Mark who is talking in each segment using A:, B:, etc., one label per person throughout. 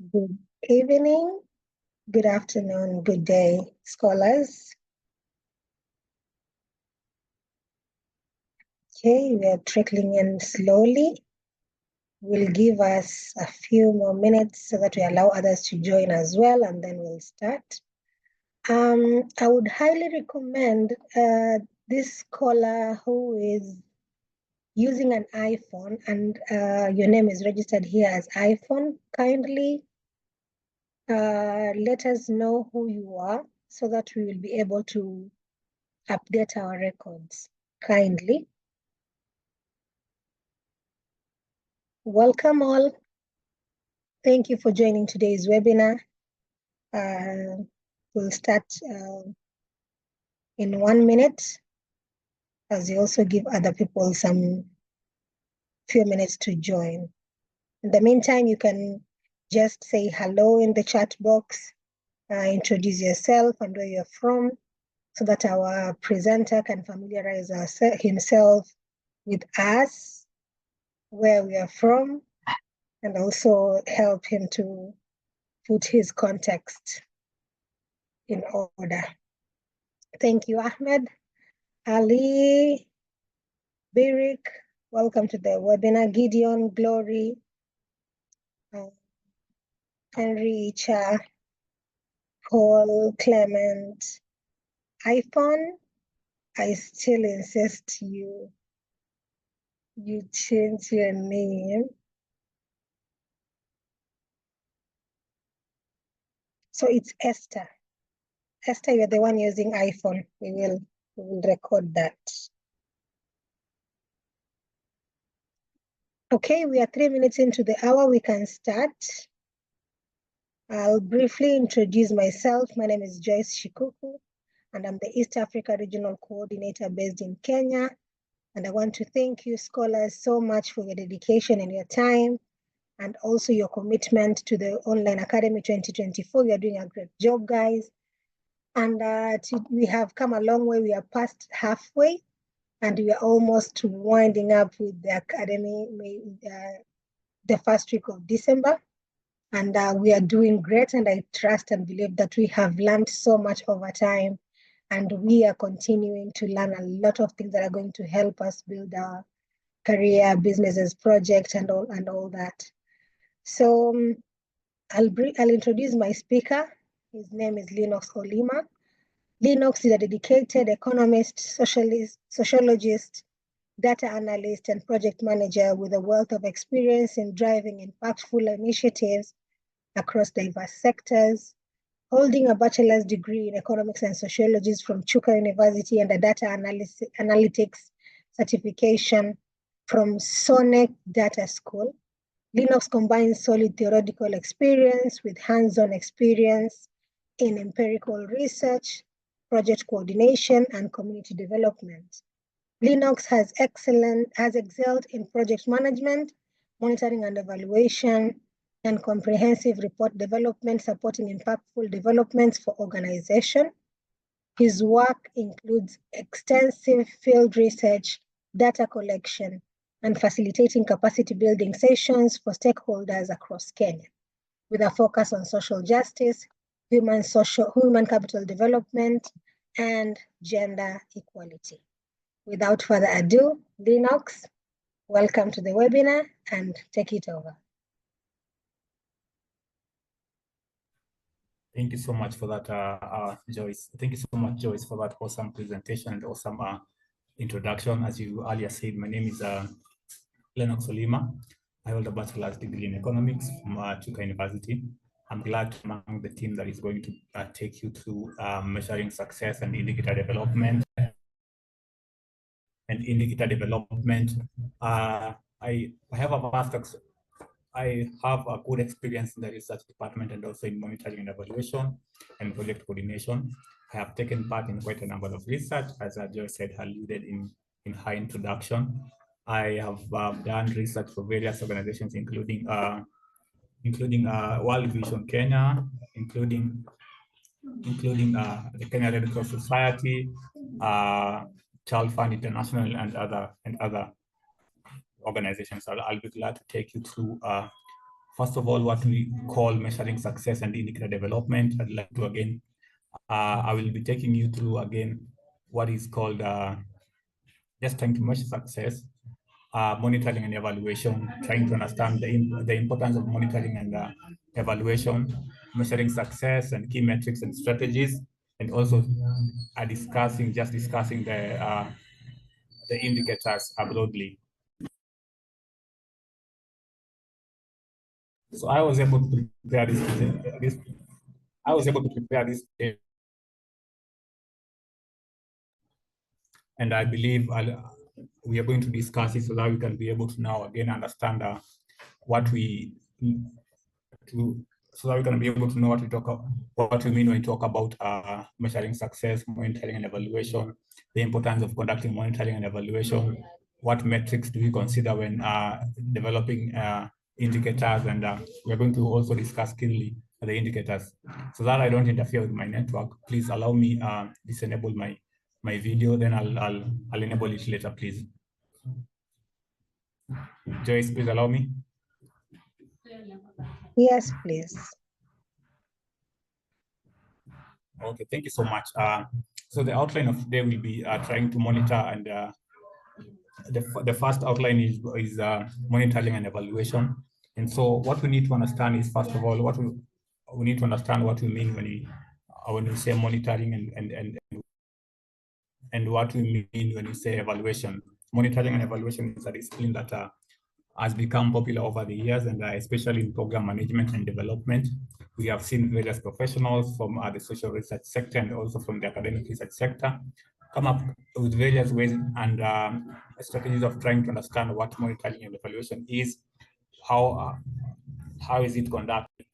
A: Good evening, good afternoon, good day, scholars. Okay, we are trickling in slowly. We'll give us a few more minutes so that we allow others to join as well, and then we'll start. I would highly recommend this scholar who is using an iPhone and your name is registered here as iPhone. Kindly let us know who you are so that we will be able to update our records. Kindly. Welcome all. Thank you for joining today's webinar. We'll start in 1 minute as you also give other people some few minutes to join. In the meantime, you can just say hello in the chat box, introduce yourself and where you're from, so that our presenter can familiarize himself with us, where we are from, and also help him to put his context in order. Thank you, Ahmed. Ali, Birik, welcome to the webinar. Gideon, Glory, Henry, Cha, Paul, Clement, iPhone. I still insist you change your name. So it's Esther. Esther, you're the one using iPhone. We will record that. Okay, we are 3 minutes into the hour. We can start. I'll briefly introduce myself. My name is Joyce Shikuku, and I'm the East Africa Regional Coordinator based in Kenya. And I want to thank you, scholars, so much for your dedication and your time, and also your commitment to the Online Academy 2024. You're doing a great job, guys. And we have come a long way. We are past halfway, and we are almost winding up with the Academy the first week of December. And we are doing great, and I trust and believe that we have learned so much over time, and we are continuing to learn a lot of things that are going to help us build our career, businesses, projects, and all that. So I'll introduce my speaker. His name is Lennox Olima. Lennox is a dedicated economist, sociologist, data analyst, and project manager with a wealth of experience in driving impactful initiatives across diverse sectors. Holding a bachelor's degree in economics and sociology from Chuka University and a data analytics certification from Sonic Data School, Lennox combines solid theoretical experience with hands-on experience in empirical research, project coordination, and community development. Lennox has excelled in project management, monitoring and evaluation, and comprehensive report development, supporting impactful developments for organization. His work includes extensive field research, data collection, and facilitating capacity building sessions for stakeholders across Kenya, with a focus on social justice, human capital development, and gender equality. Without further ado, Lennox, welcome to the webinar and take it over.
B: Thank you so much for that, Joyce. Thank you so much, Joyce, for that awesome presentation and awesome introduction. As you earlier said, my name is Lennox Olima. I hold a bachelor's degree in economics from Chuka University. I'm glad to be among the team that is going to take you through measuring success and indicator development. I have a good experience in the research department and also in monitoring and evaluation and project coordination. I have taken part in quite a number of research, as I just said, alluded in her introduction. I have done research for various organizations, including World Vision Kenya, including the Kenya Red Cross Society, Child Fund International, and other organizations. I'll be glad to take you through first of all, what we call measuring success and indicator development. I'd like to again, I will be taking you through again what is called just trying to measure success, monitoring and evaluation, trying to understand the importance of monitoring and evaluation, measuring success and key metrics and strategies, and also discussing the indicators broadly. So I was able to prepare this. I was able to prepare this, and I believe we are going to discuss it so that we can be able to now again understand what we to, so that we can be able to know what we mean when we talk about measuring success, monitoring and evaluation, the importance of conducting monitoring and evaluation, what metrics do we consider when developing indicators, and we're going to also discuss keenly the indicators. So that I don't interfere with my network, please allow me disable my video, then I'll enable it later, please. Joyce, please allow me.
A: Yes, please.
B: Okay, thank you so much. So the outline of today will be trying to monitor, and the first outline is monitoring and evaluation. And so what we need to understand is, first of all, we need to understand what we mean when we say monitoring, and what we mean when we say evaluation. Monitoring and evaluation is a discipline that has become popular over the years, and especially in program management and development. We have seen various professionals from the social research sector and also from the academic research sector come up with various ways and strategies of trying to understand what monitoring and evaluation is, how is it conducted.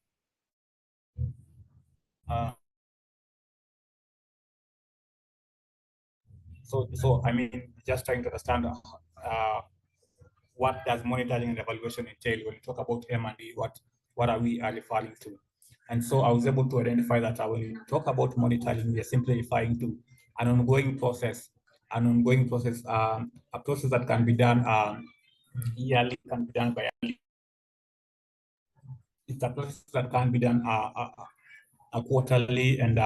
B: So I mean, just trying to understand what does monitoring and evaluation entail. When we talk about M&E, what are we referring to? And so I was able to identify that when we talk about monitoring, we are simply referring to an ongoing process, a process that can be done yearly, can be done biannually. It's a process that can be done quarterly, and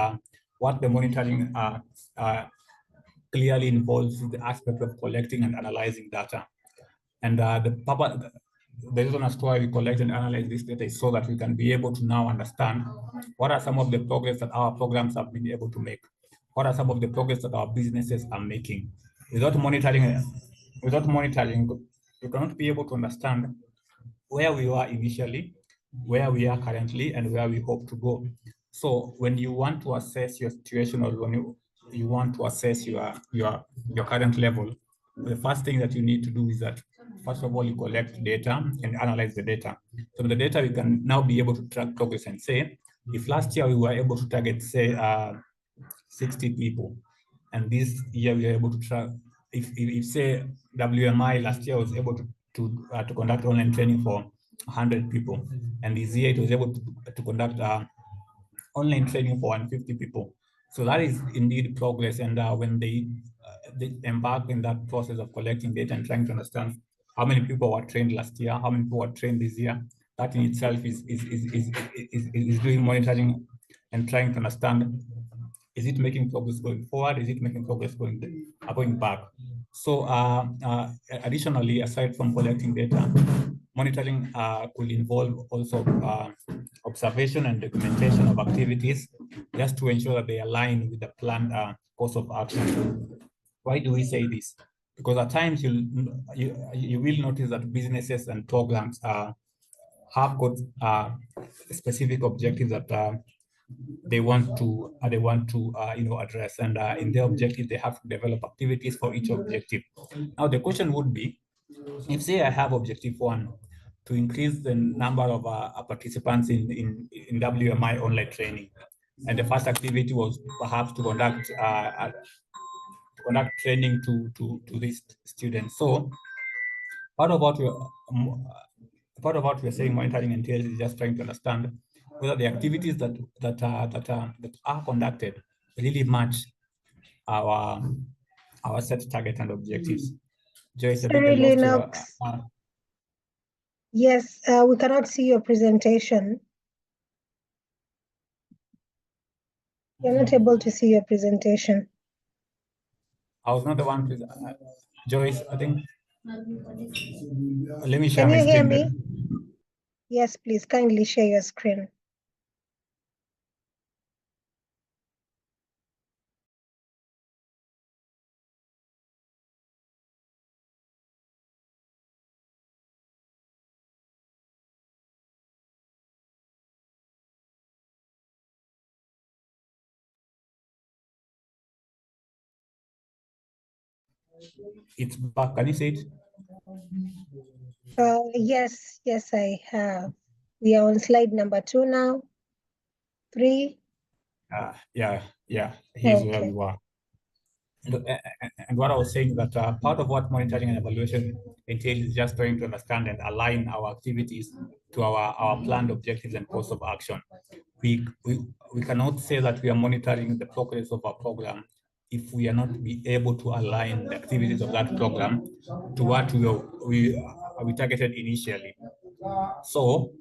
B: what the monitoring clearly involves the aspect of collecting and analyzing data. And the reason as to why we collect and analyze this data is so that we can be able to now understand what are some of the progress that our programs have been able to make. What are some of the progress that our businesses are making? Without monitoring, we cannot be able to understand where we were initially, where we are currently, and where we hope to go. So when you want to assess your situation, or when you want to assess your current level, the first thing that you need to do is that, first of all, you collect data and analyze the data. So the data, we can now be able to track progress and say, if last year we were able to target, say, 60 people, and this year we are able to track, if say WMI last year was able to conduct online training for 100 people, and this year it was able to conduct online training for 150 people. So that is indeed progress. And when they embark in that process of collecting data and trying to understand how many people were trained last year, how many people were trained this year, that in itself is doing monitoring and trying to understand, is it making progress going forward? Is it making progress going back? So additionally, aside from collecting data, monitoring could involve also observation and documentation of activities, just to ensure that they align with the planned course of action. Why do we say this? Because at times you will notice that businesses and programs have got specific objectives that they want to address, and in their objective they have to develop activities for each objective. Now the question would be, if say I have objective 1, to increase the number of participants in WMI online training, and the first activity was perhaps to conduct training to these students. So part of what we're saying monitoring entails is just trying to understand whether the activities that are conducted really match our set target and objectives. Joyce,
A: Sorry, Lennox. Yes, we cannot see your presentation. You're not able to see your presentation.
B: I was not the one, Joyce, I think. Let me share
A: Can
B: my
A: you hear
B: screen
A: me?
B: then.
A: Yes, please kindly share your screen.
B: It's back. Can you see it?
A: Yes, I have. We are on slide number 2 now. 3.
B: Yeah. Here's where
A: Okay.
B: we were. And what I was saying that part of what monitoring and evaluation entails is just trying to understand and align our activities to our planned objectives and course of action. We cannot say that we are monitoring the progress of our program if we are not be able to align the activities of that program to what we targeted initially. So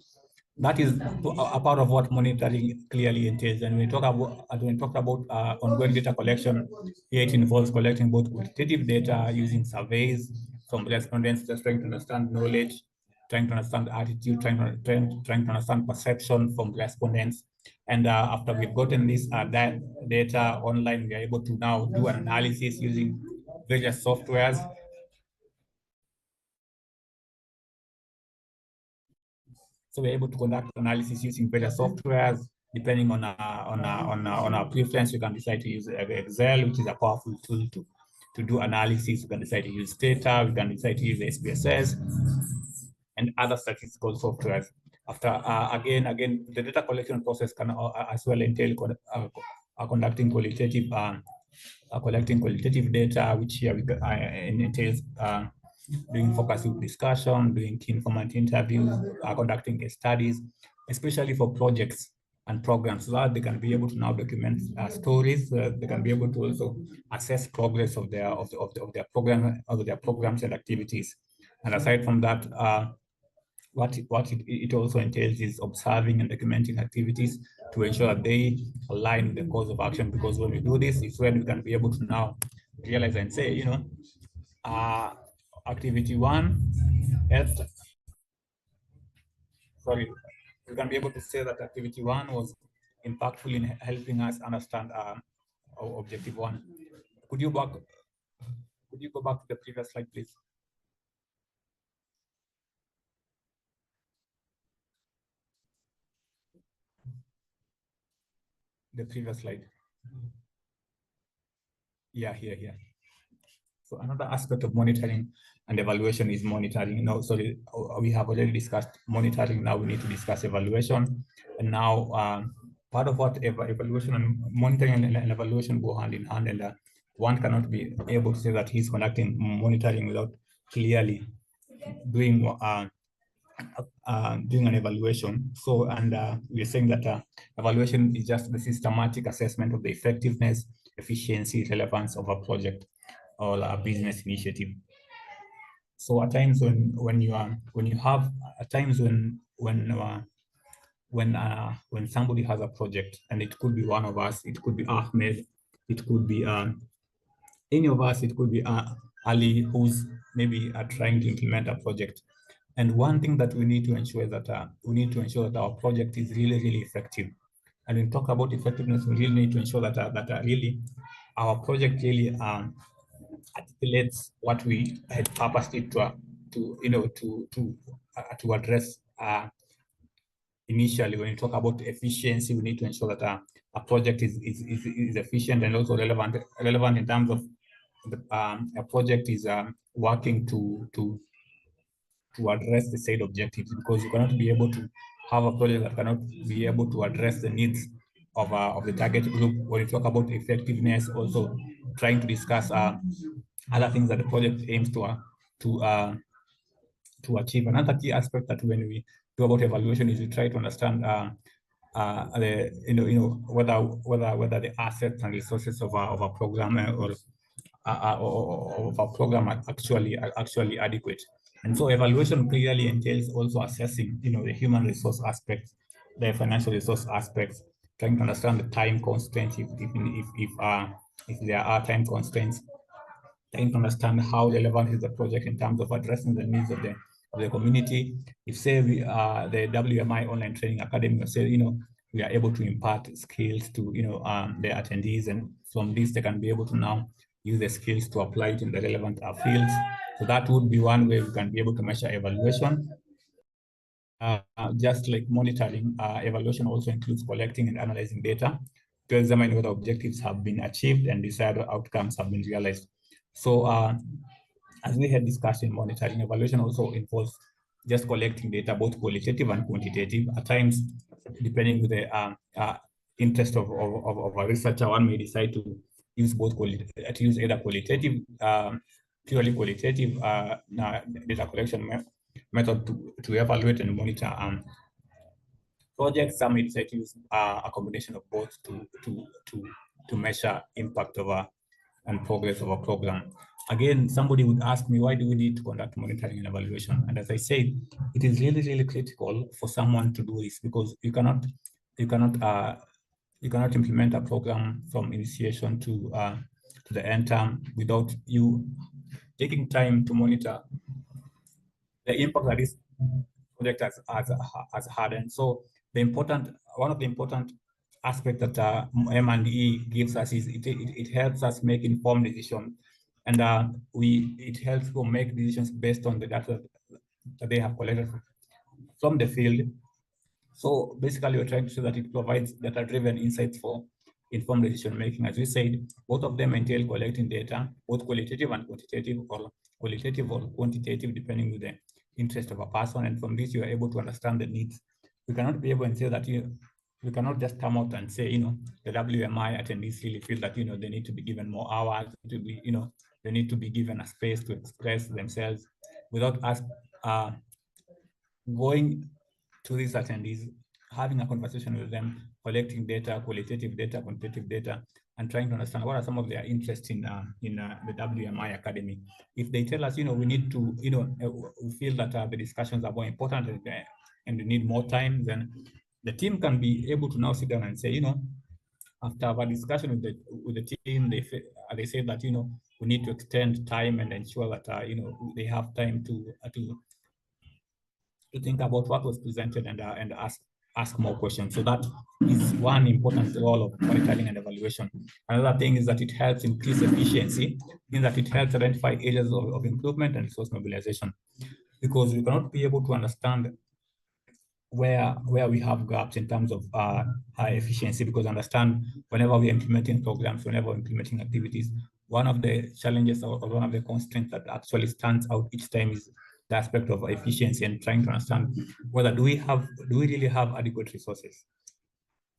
B: that is a part of what monitoring clearly entails. And when we talk about ongoing data collection, here it involves collecting both quantitative data using surveys from respondents, just trying to understand knowledge, trying to understand attitude, trying to understand perception from respondents. And after we've gotten this data online, we are able to now do an analysis using various softwares. So we're able to conduct analysis using various softwares. Depending on our preference, we can decide to use Excel, which is a powerful tool to do analysis. We can decide to use Stata. We can decide to use SPSS and other statistical softwares. After again, the data collection process can as well entail collecting qualitative data, which here entails doing focus group discussion, doing key informant interviews, conducting case studies, especially for projects and programs, so that they can be able to now document stories. They can be able to also assess progress of their programs and activities. And aside from that, what it also entails is observing and documenting activities to ensure that they align with the course of action. Because when we do this, it's when we can be able to now realize and say, activity 1, we can be able to say that activity 1 was impactful in helping us understand our objective 1. Could you go back to the previous slide, please? The previous slide. Yeah, here. So another aspect of monitoring and evaluation is monitoring. So we have already discussed monitoring. Now we need to discuss evaluation. And now part of what evaluation and monitoring and evaluation go hand in hand. And one cannot be able to say that he's conducting monitoring without clearly doing an evaluation. So, and we're saying that evaluation is just the systematic assessment of the effectiveness, efficiency, relevance of a project or a business initiative. So at times when somebody has a project, and it could be one of us, it could be Ahmed, it could be any of us, it could be Ali, who's maybe trying to implement a project. And one thing that we need to ensure is that our project is really, really effective. And when we talk about effectiveness, we really need to ensure that really our project really articulates what we had purposed it to address. Initially, when you talk about efficiency, we need to ensure that a project is efficient and also relevant in terms of a project is working to address the said objectives, because you cannot be able to have a project that cannot be able to address the needs of the target group. When you talk about effectiveness, also trying to discuss other things that the project aims to achieve. Another key aspect that when we do about evaluation is we try to understand whether the assets and resources of a program or of a program are actually adequate. And so evaluation clearly entails also assessing, the human resource aspects, the financial resource aspects, trying to understand the time constraints, if there are time constraints, trying to understand how relevant is the project in terms of addressing the needs of the community. If say we are the WMI Online Training Academy, say, we are able to impart skills to, the attendees, and from this they can be able to now use the skills to apply it in the relevant fields. So that would be one way we can be able to measure evaluation. Just like monitoring, evaluation also includes collecting and analyzing data to examine whether objectives have been achieved and desired outcomes have been realized. So as we had discussed in monitoring, evaluation also involves just collecting data, both qualitative and quantitative. At times, depending on the interest of a researcher, one may decide to use either qualitative, purely qualitative data collection method to evaluate and monitor projects. Some may decide to use a combination of both to measure impact of and progress of a program. Again, somebody would ask me, why do we need to conduct monitoring and evaluation? And as I said, it is really, really critical for someone to do this, because you cannot implement a program from initiation to the end term without you taking time to monitor the impact that this project has had. And so one of the important aspects that M&E gives us is it helps us make informed decisions, and it helps people make decisions based on the data that they have collected from the field. So basically, we're trying to show that it provides data-driven insights for informed decision making. As we said, both of them entail collecting data, both qualitative and quantitative, or qualitative or quantitative, depending on the interest of a person. And from this, you are able to understand the needs. We cannot be able to say that we cannot just come out and say, the WMI attendees really feel that, they need to be given more hours, to be, they need to be given a space to express themselves, without us going to these attendees, having a conversation with them, collecting data, qualitative data, quantitative data, and trying to understand what are some of their interests in the WMI Academy. If they tell us, we need to, we feel that the discussions are more important and we need more time, then the team can be able to now sit down and say, after our discussion with the team, they say that, we need to extend time and ensure that, they have time to think about what was presented and ask more questions. So that is one important role of monitoring and evaluation. Another thing is that it helps increase efficiency, in that it helps identify areas of improvement and resource mobilization, because we cannot be able to understand where we have gaps in terms of high efficiency, because understand, whenever we're implementing programs, whenever we're implementing activities, one of the challenges or one of the constraints that actually stands out each time is the aspect of efficiency, and trying to understand whether do we really have adequate resources?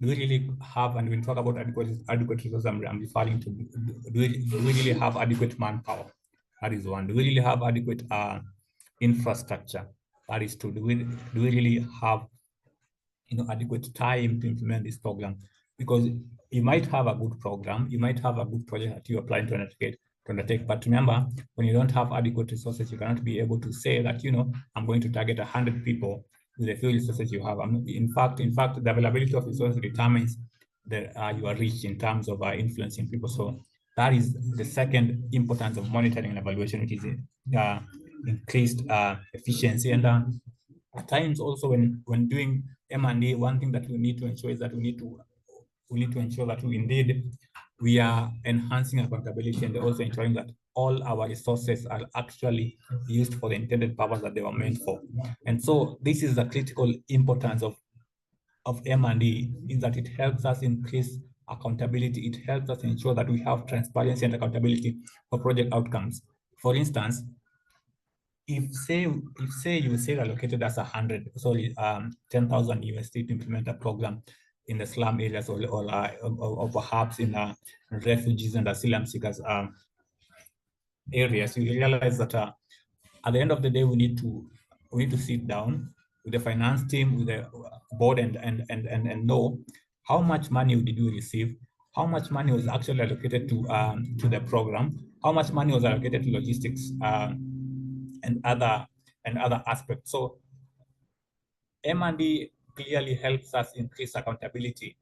B: Do we really have, and when we talk about adequate resources, I'm referring to, do we really have adequate manpower? That is one. Do we really have adequate infrastructure? That is two. Do we really have adequate time to implement this program? Because you might have a good program, you might have a good project that you are planning to undertake, but remember, when you don't have adequate resources, you cannot be able to say that, I'm going to target 100 people with the few resources you have. In fact, the availability of resources determines your reach in terms of influencing people. So that is the second importance of monitoring and evaluation, which is increased efficiency. And at times also, when doing M&A, one thing that we need to ensure is that we need to ensure that we are enhancing accountability, and also ensuring that all our resources are actually used for the intended purpose that they were meant for. And so this is the critical importance of M&A, is that it helps us increase accountability. It helps us ensure that we have transparency and accountability for project outcomes. For instance, if say you say allocated as 10,000 USD to implement a program in the slum areas, or perhaps in refugees and asylum seekers areas, you realize that at the end of the day, we need to sit down with the finance team, with the board, and know how much money did we receive, how much money was actually allocated to the program, how much money was allocated to logistics and other and other aspects. So M&E clearly helps us increase accountability.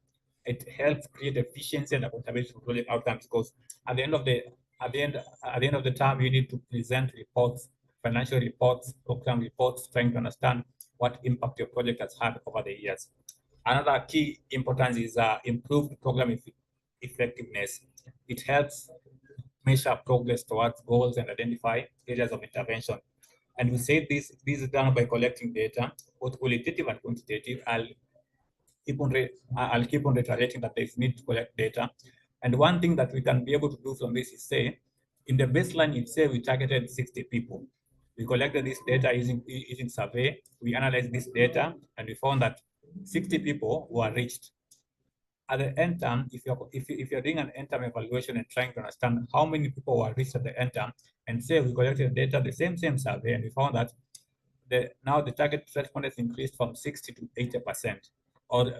B: It helps create efficiency and accountability for project outcomes, because at the end of the term, you need to present reports, financial reports, program reports, trying to understand what impact your project has had over the years. Another key importance is improved program effectiveness. It helps measure progress towards goals and identify areas of intervention. And we say this is done by collecting data, both qualitative and quantitative. I'll keep on reiterating that there's need to collect data. And one thing that we can be able to do from this is say, in the baseline, if say we targeted 60 people, we collected this data using survey, we analyzed this data, and we found that 60 people were reached. At the end term, if you're doing an end term evaluation and trying to understand how many people were reached at the end term, and say we collected data, the same survey, and we found that now the target respondents increased from 60 to 80%, or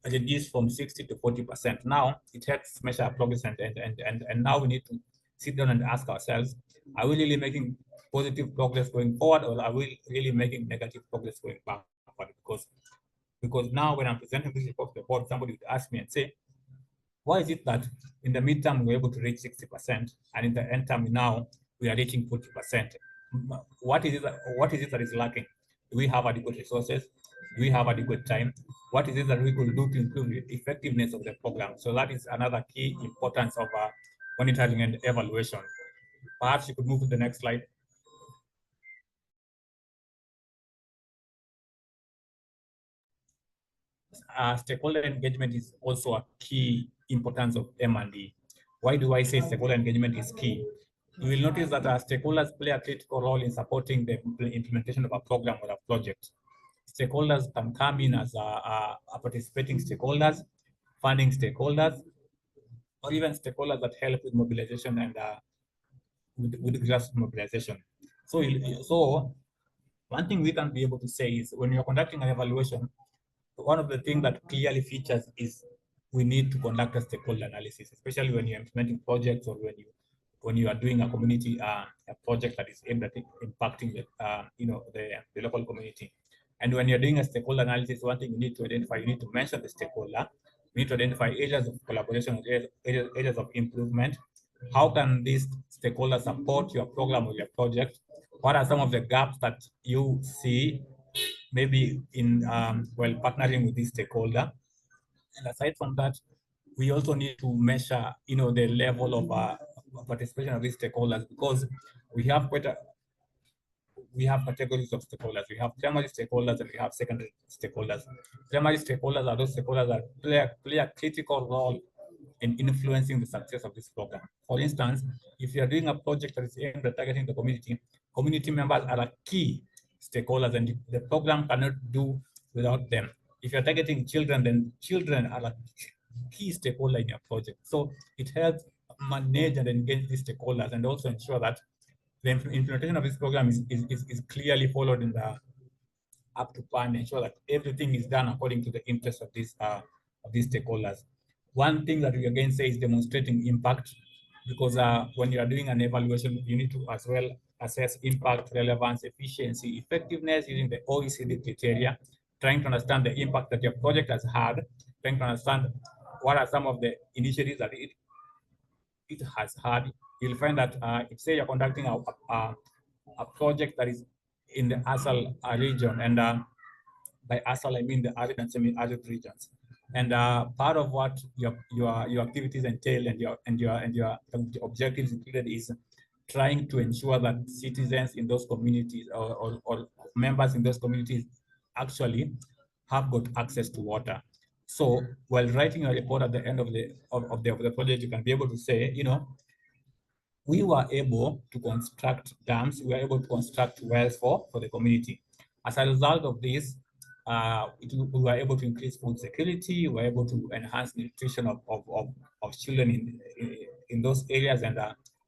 B: reduced from 60 to 40%. Now it helps measure progress, and now we need to sit down and ask ourselves, are we really making positive progress going forward, or are we really making negative progress going backward? Because now when I'm presenting this report to the board, somebody would ask me and say, why is it that in the midterm we're able to reach 60%, and in the end term now we are reaching 40%? What is it that is lacking? Do we have adequate resources? Do we have adequate time? What is it that we could do to improve the effectiveness of the program? So that is another key importance of monitoring and evaluation. Perhaps you could move to the next slide. Stakeholder engagement is also a key importance of M&E. Why do I say stakeholder engagement is key? You will notice that our stakeholders play a critical role in supporting the implementation of a program or a project. Stakeholders can come in as participating stakeholders, funding stakeholders, or even stakeholders that help with mobilization and with grassroots mobilization. So one thing we can be able to say is when you're conducting an evaluation, one of the things that clearly features is we need to conduct a stakeholder analysis, especially when you're implementing projects or when you are doing a community a project that is aimed at impacting the local community. And when you're doing a stakeholder analysis, one thing you need to identify, you need to mention the stakeholder, you need to identify areas of collaboration, areas of improvement. How can these stakeholders support your program or your project? What are some of the gaps that you see maybe in while partnering with this stakeholder? And aside from that, we also need to measure, the level of participation of these stakeholders, because we have categories of stakeholders. We have primary stakeholders and we have secondary stakeholders. Primary stakeholders are those stakeholders that play a critical role in influencing the success of this program. For instance, if you are doing a project that is aimed at targeting the community members are a key stakeholders, and the program cannot do without them. If you're targeting children, then children are a key stakeholder in your project. So it helps manage and engage these stakeholders, and also ensure that the implementation of this program is clearly followed in the up to par, and ensure that everything is done according to the interests of these stakeholders. One thing that we again say is demonstrating impact, because when you are doing an evaluation, you need to as well assess impact, relevance, efficiency, effectiveness using the OECD criteria, trying to understand the impact that your project has had, trying to understand what are some of the initiatives that it has had. You'll find that if say you're conducting a project that is in the ASAL region, and by ASAL I mean the arid and semi-arid regions, and part of what your activities entail and your objectives included is trying to ensure that citizens in those communities or members in those communities actually have got access to water. So while writing a report at the end of the project, you can be able to say, we were able to construct dams, we were able to construct wells for the community. As a result of this, we were able to increase food security, we were able to enhance nutrition of children in those areas, and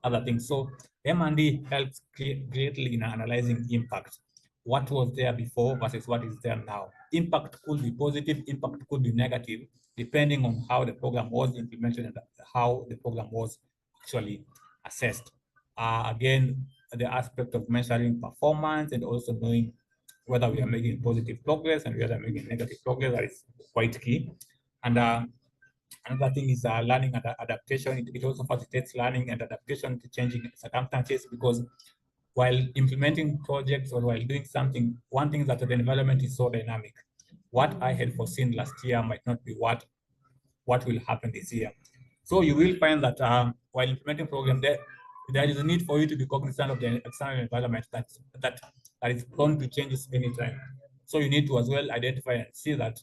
B: other things. So M&E helps greatly in analyzing impact. What was there before versus what is there now. Impact could be positive, impact could be negative, depending on how the program was implemented and how the program was actually assessed. Again, the aspect of measuring performance and also knowing whether we are making positive progress and whether we are making negative progress. That is quite key. And another thing is learning and adaptation. It also facilitates learning and adaptation to changing circumstances, because while implementing projects or while doing something, one thing is that the environment is so dynamic. What I had foreseen last year might not be what will happen this year. So you will find that while implementing program, there is a need for you to be cognizant of the external environment that is prone to changes anytime. So you need to as well identify and see that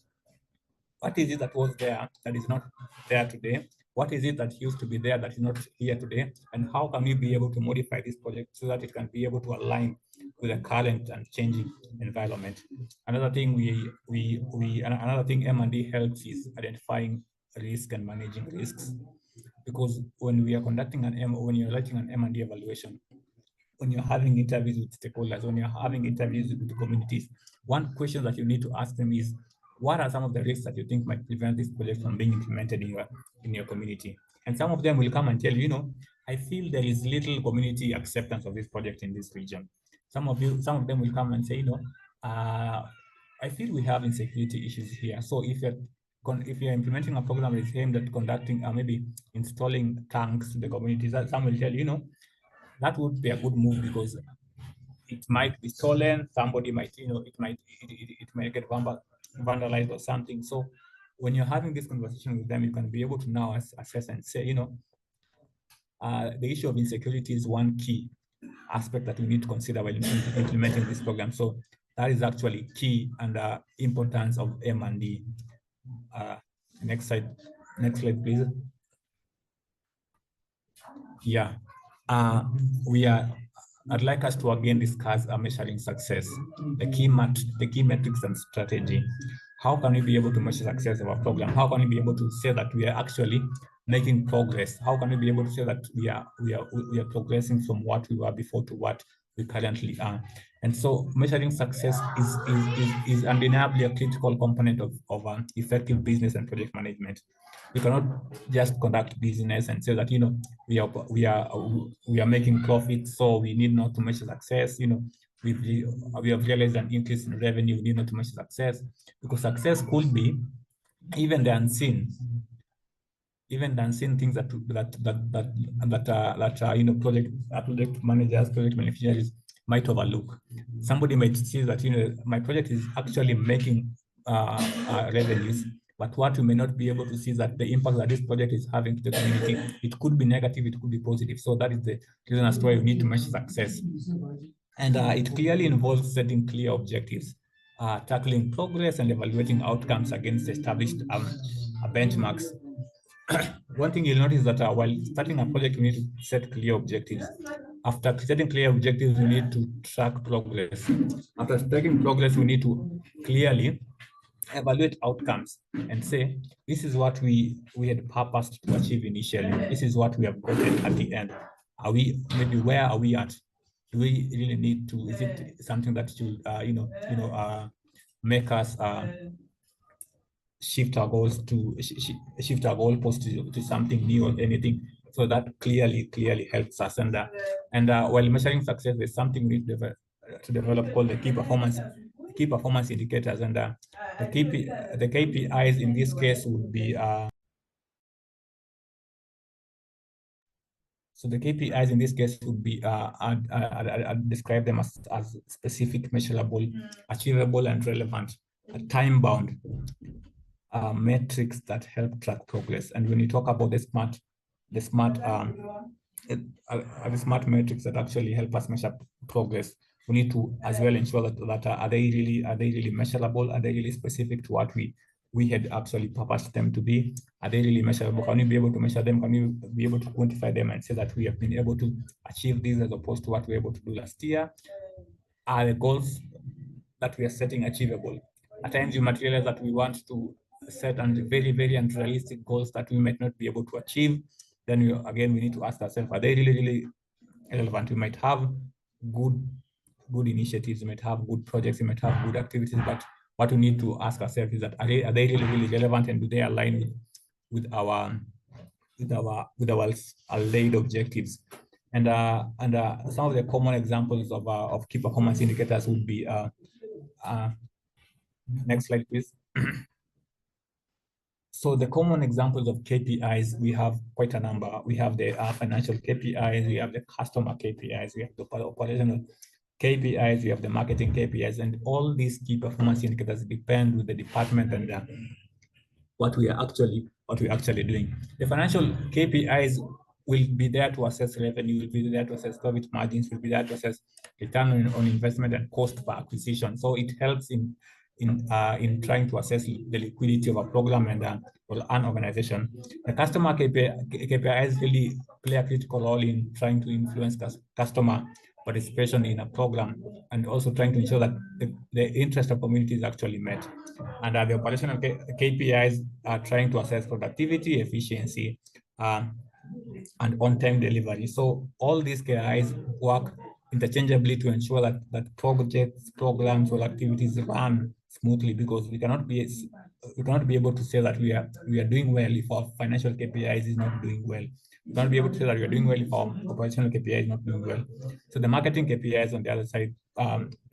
B: what is it that was there that is not there today? What is it that used to be there that is not here today? And how can we be able to modify this project so that it can be able to align with the current and changing environment? Another thing another thing M&D helps is identifying risk and managing risks. Because when we are conducting when you're writing an M&D evaluation, when you're having interviews with stakeholders, when you're having interviews with the communities, one question that you need to ask them is, what are some of the risks that you think might prevent this project from being implemented in your community? And some of them will come and tell you, I feel there is little community acceptance of this project in this region. Some of them will come and say, I feel we have insecurity issues here. So if you're implementing a program that is aimed at conducting maybe installing tanks to the communities, some will tell that would be a good move, because it might be stolen. Somebody might, it might get vandalized or something. So when you're having this conversation with them, you can be able to now assess and say, the issue of insecurity is one key aspect that we need to consider while implementing this program. So that is actually key and importance of M&D. Next slide, please. Yeah, I'd like us to again discuss measuring success, the key metrics and strategy. How can we be able to measure success of our program? How can we be able to say that we are actually making progress? How can we be able to say that we are progressing from what we were before to what we currently are? And so measuring success is undeniably a critical component of effective business and project management. We cannot just conduct business and say that we are making profits, so we need not to measure success. We have realized an increase in revenue, we need not to measure success, because success could be even the unseen things that project managers, project beneficiaries might overlook. Somebody might see that my project is actually making revenues, but what we may not be able to see is that the impact that this project is having to the community, it could be negative, it could be positive. So that is the reason as to why we need to measure success. And it clearly involves setting clear objectives, tackling progress and evaluating outcomes against established benchmarks. One thing you'll notice that while starting a project, we need to set clear objectives. After setting clear objectives, we need to track progress. After tracking progress, we need to clearly evaluate outcomes and say, this is what we had purposed to achieve initially. This is what we have gotten at the end. Where are we at? Do we really need to? Is it something that should make us shift our goals to shift our goalposts to something new or anything? So that clearly helps us. And while measuring success, there's something we need to develop called the key performance indicators. And the KPIs in this case would be so the KPIs in this case would be I'd describe them as specific, measurable, achievable, and relevant, time-bound metrics that help track progress. And when you talk about the smart metrics that actually help us measure progress, we need to as well ensure that are they really measurable? Are they really specific to what we had actually purposed them to be? Are they really measurable? Can you be able to measure them? Can you be able to quantify them and say that we have been able to achieve these as opposed to what we were able to do last year? Are the goals that we are setting achievable? At times you might realize that we want to set very, very unrealistic goals that we might not be able to achieve. Then we need to ask ourselves, are they really relevant? We might have good initiatives, we might have good projects, we might have good activities, but what we need to ask ourselves is that are they really relevant, and do they align with our laid objectives? And some of the common examples of key performance indicators would be, next slide, please. So the common examples of KPIs, we have quite a number. We have the financial KPIs, we have the customer KPIs, we have the operational KPIs, we have the marketing KPIs, and all these key performance indicators depend with the department and what we're actually doing. The financial KPIs will be there to assess revenue, will be there to assess profit margins, will be there to assess return on investment and cost per acquisition. So it helps in trying to assess the liquidity of a program and an organization. The customer KPIs really play a critical role in trying to influence customer participation in a program, and also trying to ensure that the interest of community is actually met. And the operational KPIs are trying to assess productivity, efficiency, and on-time delivery. So all these KPIs work interchangeably to ensure that projects, programs, or activities run smoothly, because we cannot be able to say that we are doing well if our financial KPIs is not doing well. We cannot be able to say that we are doing well if our operational KPI is not doing well. So the marketing KPIs on the other side,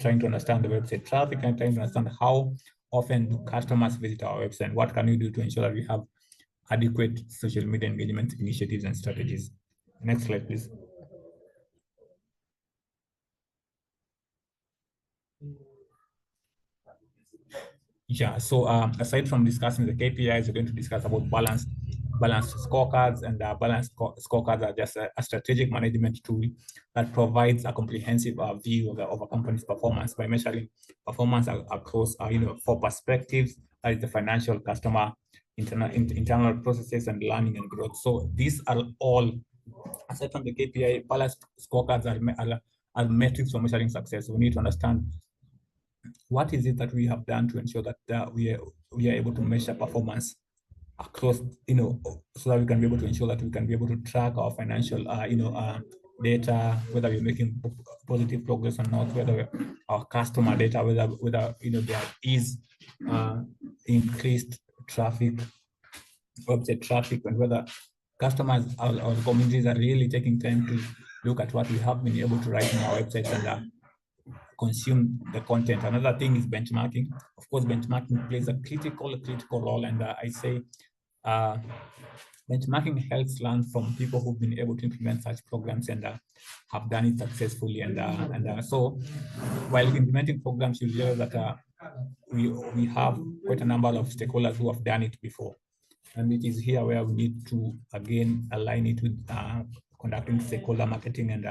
B: trying to understand the website traffic and trying to understand how often do customers visit our website, what can we do to ensure that we have adequate social media engagement initiatives and strategies. Next slide, please. Yeah, so aside from discussing the KPIs, we're going to discuss about balanced scorecards, and balanced scorecards are just a strategic management tool that provides a comprehensive view of a company's performance by measuring performance across 4 perspectives. That is the financial, customer, internal processes, and learning and growth. So these are all, aside from the KPI, balanced scorecards are metrics for measuring success. We need to understand what is it that we have done to ensure that we are able to measure performance across, so that we can be able to ensure that we can be able to track our financial, data, whether we're making positive progress or not, whether our customer data, whether there is increased traffic, website traffic, and whether customers or communities are really taking time to look at what we have been able to write on our website and consume the content. Another thing is benchmarking. Of course, benchmarking plays a critical role, and I say benchmarking helps learn from people who've been able to implement such programs and have done it successfully. And so, while implementing programs, you realize that we have quite a number of stakeholders who have done it before, and it is here where we need to again align it with conducting stakeholder marketing and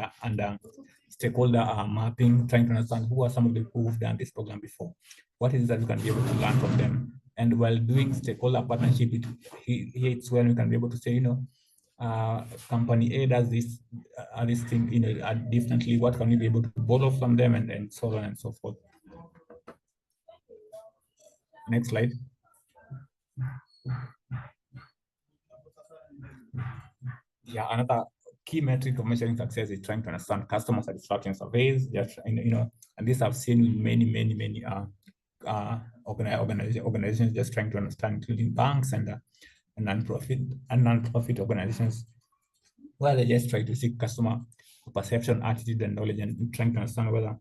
B: stakeholder mapping, trying to understand who are some of the people who've done this program before. What is it that we can be able to learn from them? And while doing stakeholder partnership, it's when we can be able to say, company A does this thing, differently. What can we be able to borrow from them, and so on and so forth. Next slide. Yeah, another key metric of measuring success is trying to understand customer satisfaction surveys. Just, and this I've seen many organizations just trying to understand, including banks and non-profit organizations, where they just try to seek customer perception, attitude, and knowledge, and trying to understand whether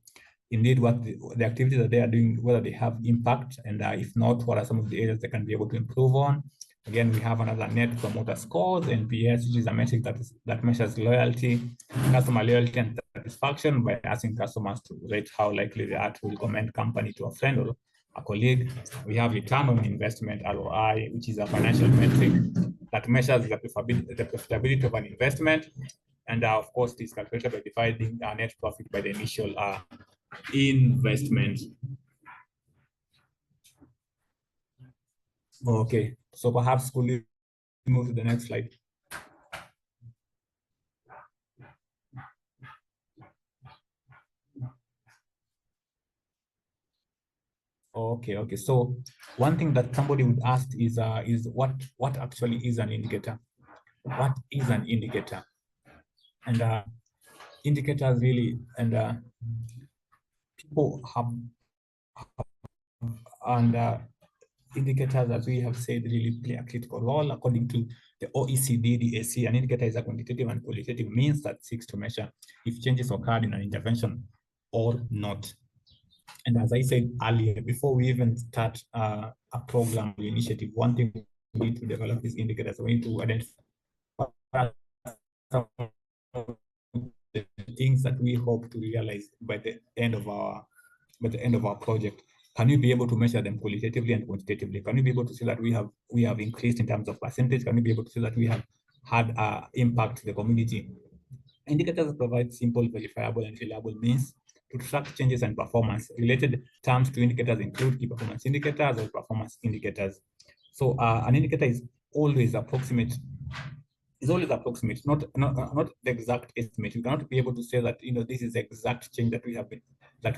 B: indeed what the activities that they are doing, whether they have impact, and if not, what are some of the areas they can be able to improve on. Again, we have another Net Promoter Scores, NPS, which is a metric that measures loyalty, customer loyalty and satisfaction by asking customers to rate how likely they are to recommend company to a friend or a colleague. We have return on investment, ROI, which is a financial metric that measures the profitability of an investment. And of course, this is calculated by dividing net profit by the initial investment. Okay, so perhaps could we move to the next slide? Okay. So one thing that somebody would ask is what actually is an indicator? What is an indicator? And indicators really, and people have, and indicators, as we have said, really play a critical role. According to the OECD DAC, an indicator is a quantitative and qualitative means that seeks to measure if changes occurred in an intervention or not. And as I said earlier, before we even start a program or initiative, one thing we need to develop is indicators. We need to identify the things that we hope to realize by the end of our project. Can you be able to measure them qualitatively and quantitatively? Can you be able to say that we have increased in terms of percentage? Can you be able to say that we have had impact to the community? Indicators provide simple, verifiable, and reliable means to track changes and performance. Related terms to indicators include key performance indicators or performance indicators. So an indicator is always approximate. Not the exact estimate. You cannot be able to say that this is the exact change that we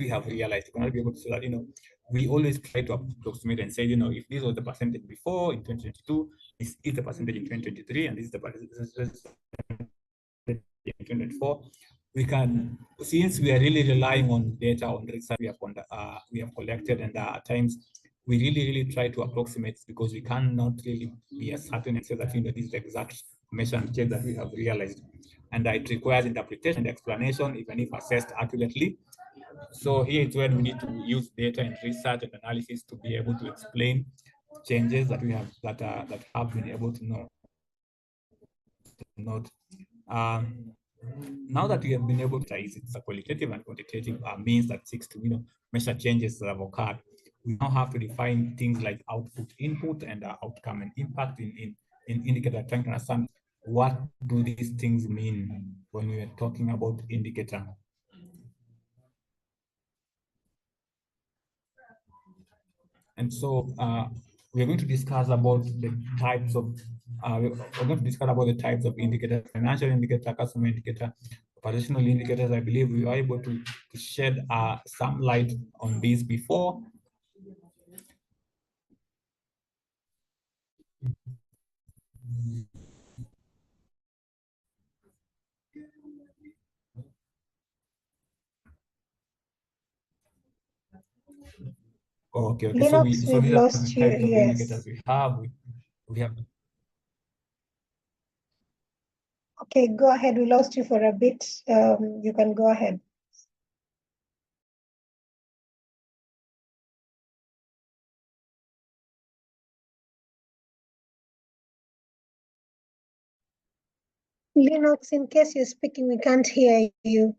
B: have realized. You cannot be able to say that we always try to approximate and say if this was the percentage before in 2022, this is the percentage in 2023, and this is the percentage in 2024. We can, since we are really relying on data, on research we have collected, and at times we really try to approximate, because we cannot really be as certain and say that this is the exact measure and change that we have realized, and it requires interpretation and explanation, even if assessed accurately. So here is when we need to use data and research and analysis to be able to explain changes that we have that have been able to note. Now that we have been able to use it's a qualitative and quantitative means that seeks to measure changes that have occurred. We now have to define things like output, input, and outcome and impact in indicator, trying to understand what do these things mean when we are talking about indicator. And so we're going to discuss about the types of indicators: financial indicator, customer indicator, operational indicators. I believe we are able to shed some light on these before. Okay.
A: Linux,
B: so
A: we've lost you.
B: types of
A: Yes.
B: indicators we have. We have.
A: Okay, go ahead. We lost you for a bit. You can go ahead. Linux, in case you're speaking, we can't hear you.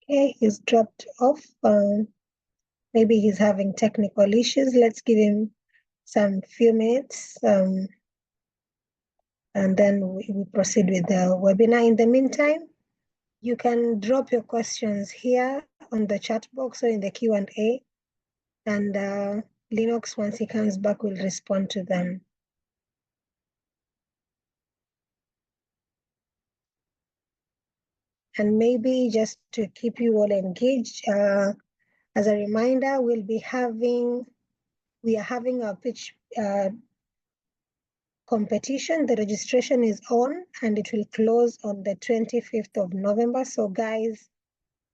A: Okay, he's dropped off. Maybe he's having technical issues. Let's give him some few minutes, and then we proceed with the webinar. In the meantime, you can drop your questions here on the chat box or in the Q&A, and Linux, once he comes back, will respond to them. And maybe just to keep you all engaged, as a reminder, we are having a pitch competition. The registration is on and it will close on the 25th of November. So guys,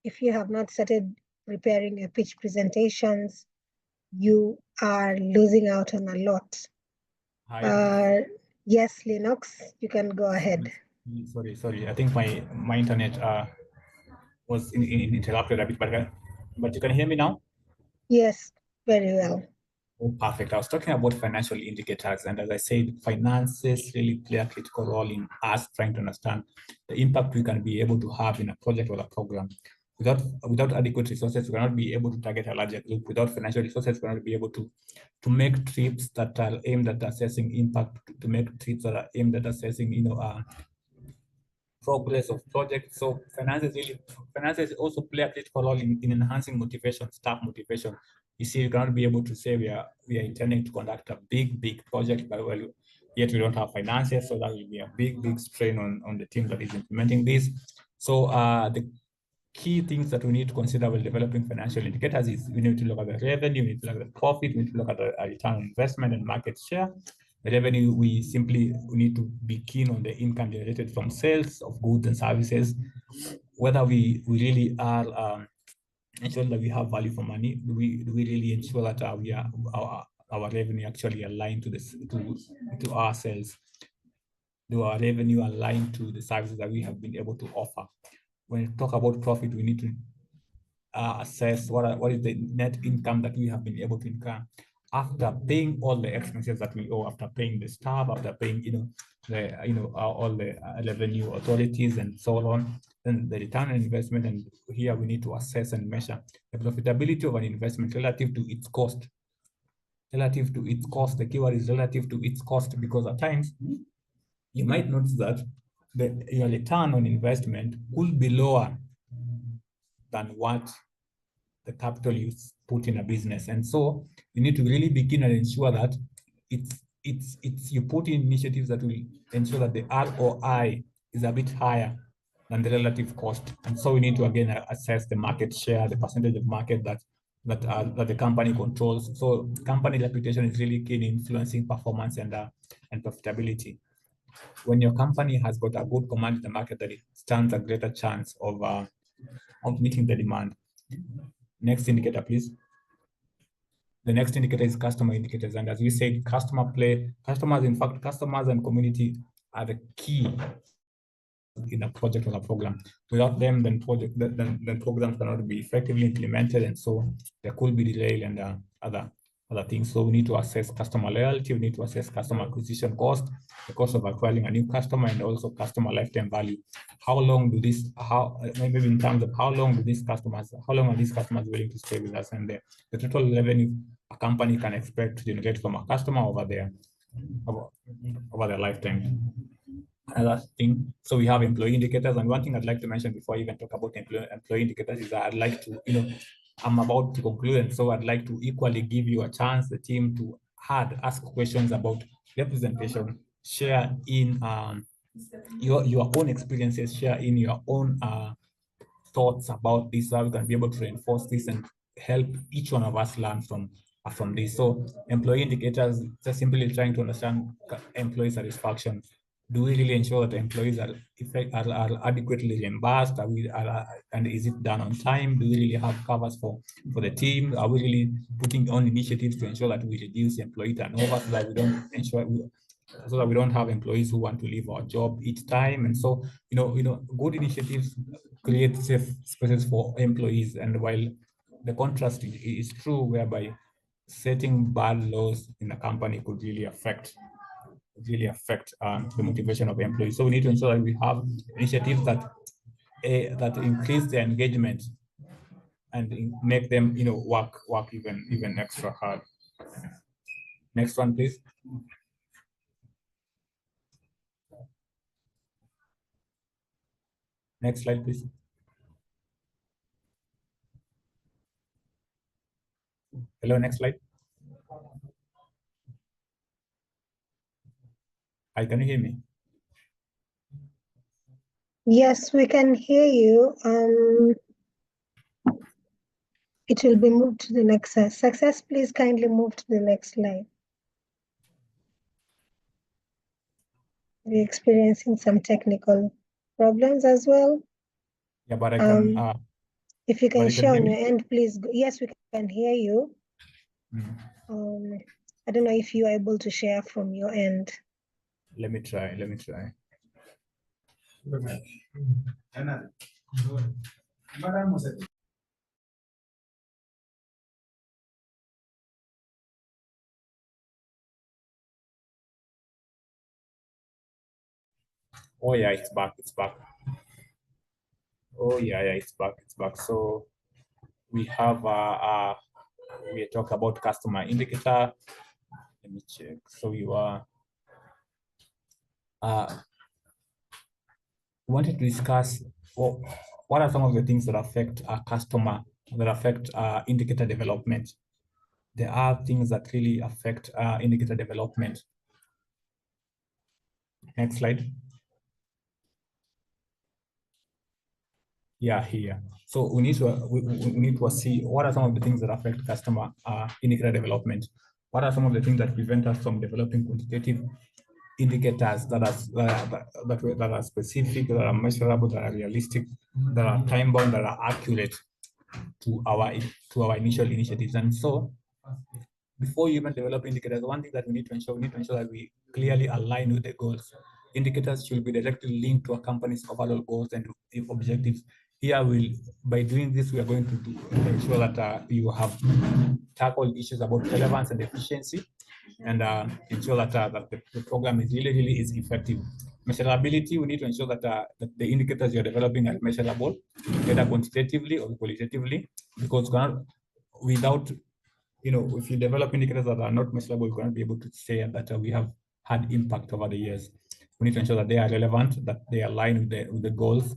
A: if you have not started preparing your pitch presentations, you are losing out on a lot. Yes, Linux, you can go ahead.
B: Sorry. I think my internet was interrupted a bit, but you can hear me now?
A: Yes, very well.
B: Oh, perfect. I was talking about financial indicators, and as I said, finances really play a critical role in us trying to understand the impact we can be able to have in a project or a program. Without adequate resources, we cannot be able to target a larger group. Without financial resources, we cannot be able to make trips that are aimed at assessing impact, to make trips that are aimed at assessing, progress of projects. So finances also play a critical role in enhancing motivation, staff motivation. You see, you cannot be able to say we are intending to conduct a big project, but yet we don't have finances, so that will be a big strain on the team that is implementing this. So the key things that we need to consider while developing financial indicators is we need to look at the revenue, we need to look at the profit, we need to look at the return on investment and market share. The revenue, we need to be keen on the income generated from sales of goods and services. whether we really are ensuring that we have value for money. Do we really ensure that our revenue actually aligned to this to our sales? Do our revenue align to the services that we have been able to offer? When we talk about profit, we need to assess what is the net income that we have been able to incur after paying all the expenses that we owe, after paying the staff, after paying all the revenue authorities and so on. Then the return on investment, and here we need to assess and measure the profitability of an investment relative to its cost. Relative to its cost, the keyword is relative to its cost, because at times you might notice that your return on investment could be lower than what the capital you put in a business. And so you need to really begin and ensure that you put in initiatives that will ensure that the ROI is a bit higher than the relative cost. And so we need to again assess the market share, the percentage of market that the company controls. So company reputation is really key in influencing performance and profitability. When your company has got a good command in the market, that it stands a greater chance of meeting the demand. Next indicator, please. The next indicator is customer indicators. And as we said, customers, in fact, customers and community are the key in a project or a program. Without them, then programs cannot be effectively implemented. And so there could be delay and other things. So we need to assess customer loyalty. We need to assess customer acquisition cost, the cost of acquiring a new customer, and also customer lifetime value. How long do maybe in terms of how long are these customers willing to stay with us, and the total revenue a company can expect to generate from a customer over their lifetime. Another thing, so we have employee indicators, and one thing I'd like to mention before I even talk about employee indicators is that I'd like to, I'm about to conclude, and so I'd like to equally give you a chance, the team, to ask questions about representation, share in your own experiences, share in your own thoughts about this, how we can be able to reinforce this and help each one of us learn from this. So employee indicators, just simply trying to understand employee satisfaction. Do we really ensure that the employees are adequately reimbursed? And is it done on time? Do we really have covers for the team? Are we really putting on initiatives to ensure that we reduce employee turnover, so that we don't have employees who want to leave our job each time? And so, good initiatives create safe spaces for employees. And while the contrast is true, whereby setting bad laws in a company could really affect the motivation of employees. So we need to ensure that we have initiatives that increase their engagement and make them work even extra hard. Next one, please. Next slide, please. Hello, next slide. Hi, can you hear me?
A: Yes, we can hear you. It will be moved to the next slide. Success, please kindly move to the next slide. We're experiencing some technical problems as well.
B: Yeah, but I can.
A: If you can share on your end, please. Yes, we can hear you. I don't know if you are able to share from your end.
B: Let me try. Oh yeah, it's back. Oh yeah, it's back. So we have we talk about customer indicator. Let me check. So you are wanted to discuss what are some of the things that affect our customer, that affect indicator development. There are things that really affect indicator development. Next slide. Yeah, here. So we need to see what are some of the things that affect customer indicator development. What are some of the things that prevent us from developing quantitative indicators that are specific, that are measurable, that are realistic, that are time bound, that are accurate to our initial initiatives. And so, before you even develop indicators, one thing that we need to ensure that we clearly align with the goals. Indicators should be directly linked to a company's overall goals and objectives. Here, by doing this, we are going to ensure that you have tackled issues about relevance and efficiency, and ensure that the program is really is effective. Measurability, we need to ensure that the indicators you're developing are measurable, either quantitatively or qualitatively, because without, if you develop indicators that are not measurable, you cannot be able to say that we have had impact over the years. We need to ensure that they are relevant, that they align with the goals,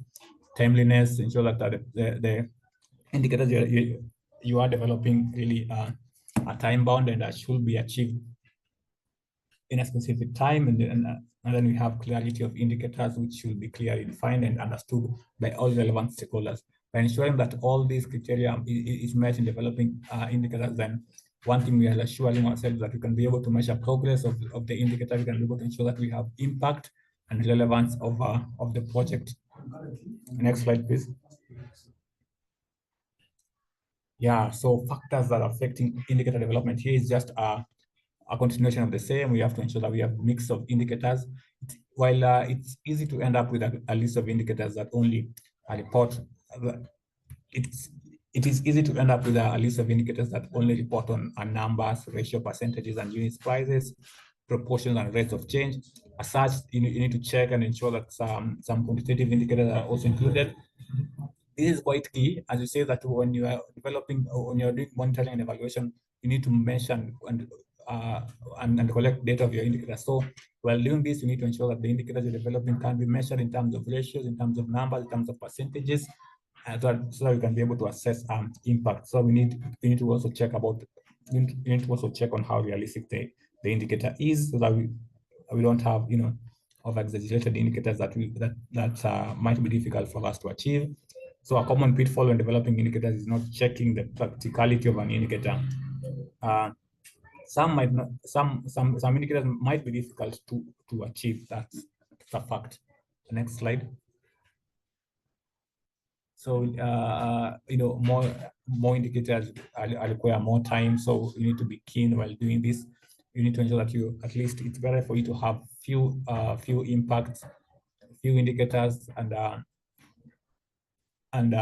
B: timeliness, ensure that the indicators you are developing really are time bound and should be achieved in a specific time, and then we have clarity of indicators which should be clearly defined and understood by all relevant stakeholders. By ensuring that all these criteria is met in developing indicators, then one thing we are assuring ourselves that we can be able to measure progress of the indicator. We can be able to ensure that we have impact and relevance of the project. Next slide, please. Yeah, so factors that are affecting indicator development here is just a continuation of the same. We have to ensure that we have a mix of indicators. While it's easy to end up with a list of indicators that only report, it is easy to end up with a list of indicators that only report on numbers, ratio, percentages, and units prices, proportions, and rates of change. As such, you need to check and ensure that some quantitative indicators are also included. This is quite key, as you say, that when you are developing or when you're doing monitoring and evaluation, you need to measure and collect data of your indicators. So while doing this, you need to ensure that the indicators you're developing can be measured in terms of ratios, in terms of numbers, in terms of percentages, so that we can be able to assess impact. So we need to also check on how realistic the indicator is, so that we don't have over-exaggerated indicators that might be difficult for us to achieve. So a common pitfall when developing indicators is not checking the practicality of an indicator. Some indicators might be difficult to achieve. That's a fact. The next slide. So more indicators require more time. So you need to be keen while doing this. You need to ensure that at least it's better for you to have few impacts, few indicators, and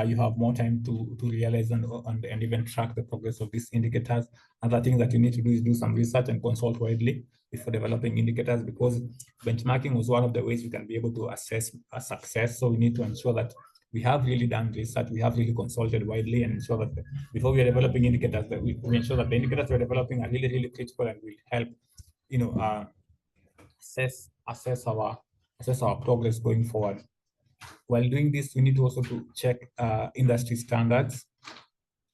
B: you have more time to realize and even track the progress of these indicators. Another thing that you need to do is do some research and consult widely before developing indicators, because benchmarking was one of the ways we can be able to assess a success. So we need to ensure that we have really done research, we have really consulted widely, and ensure that before we are developing indicators, that we ensure that the indicators we're developing are really critical and will help assess our progress going forward. While doing this, we need to also check industry standards,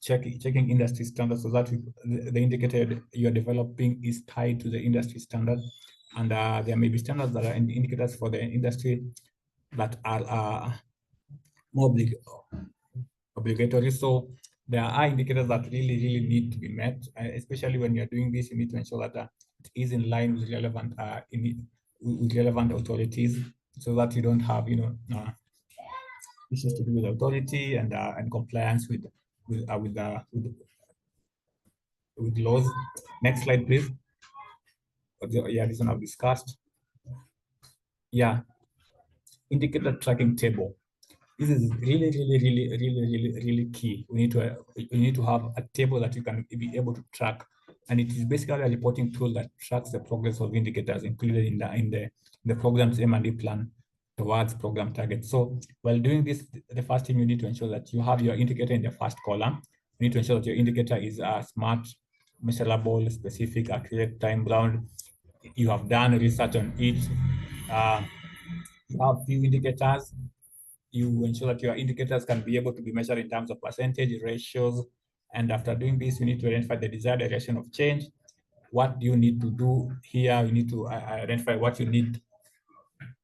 B: checking industry standards, so that the indicator you're developing is tied to the industry standard. And there may be standards that are indicators for the industry that are more obligatory. So there are indicators that really need to be met, especially when you're doing this. You need to ensure that it is in line with relevant authorities, so that you don't have issues to do with authority and compliance with laws. Next slide, please. Yeah, this one I've discussed. Yeah, indicator tracking table. This is really key. We need to have a table that you can be able to track, and it is basically a reporting tool that tracks the progress of indicators included in the program's M&E plan towards program targets. So while doing this, the first thing you need to ensure that you have your indicator in the first column. You need to ensure that your indicator is smart, measurable, specific, accurate, time-bound. You have done research on it. You have few indicators. You ensure that your indicators can be able to be measured in terms of percentage, ratios. And after doing this, you need to identify the desired direction of change. What do you need to do here? You need to identify what you need,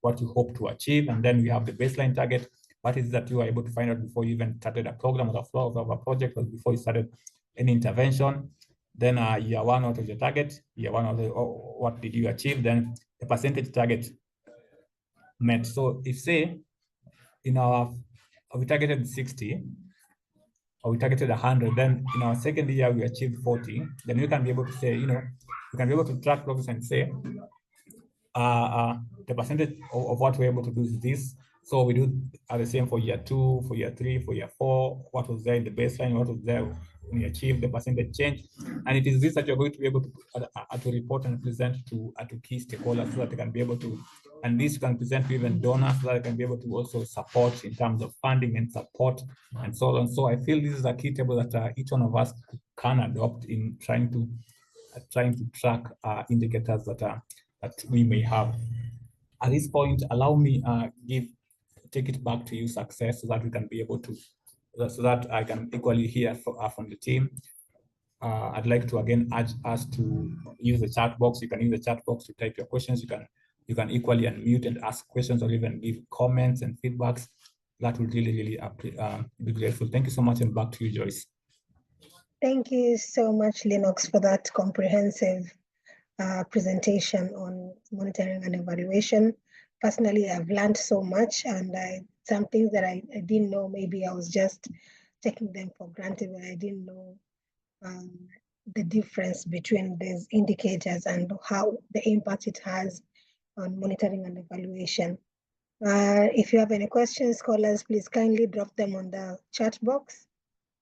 B: what you hope to achieve. And then we have the baseline target. What is that you are able to find out before you even started a program or the flow of a project, or before you started any intervention. Then year one, what was your target? Year one, what did you achieve? Then percentage target met. So if say in our, we targeted 60, or we targeted 100, then in our second year we achieved 40, then we can be able to say, you can be able to track progress and say, the percentage of what we're able to do is this. So we do the same for year 2, for year 3, for year 4, what was there in the baseline, what was there when we achieved the percentage change. And it is this that you're going to be able to report and present to key stakeholders so that they can be able to, and this you can present to even donors so that they can be able to also support in terms of funding and support and so on. So I feel this is a key table that each one of us can adopt in trying to track indicators that we may have. At this point, allow me take it back to you, Success, so that we can be able to, so that I can equally hear from the team. I'd like to again urge us to use the chat box. You can use the chat box to type your questions. You can equally unmute and ask questions, or even give comments and feedbacks. That would really be grateful. Thank you so much, and back to you, Joyce.
A: Thank you so much, Lennox, for that comprehensive presentation on monitoring and evaluation. Personally, I've learned so much, and some things that I didn't know, maybe I was just taking them for granted, but I didn't know the difference between these indicators and how the impact it has on monitoring and evaluation. If you have any questions, scholars, please kindly drop them on the chat box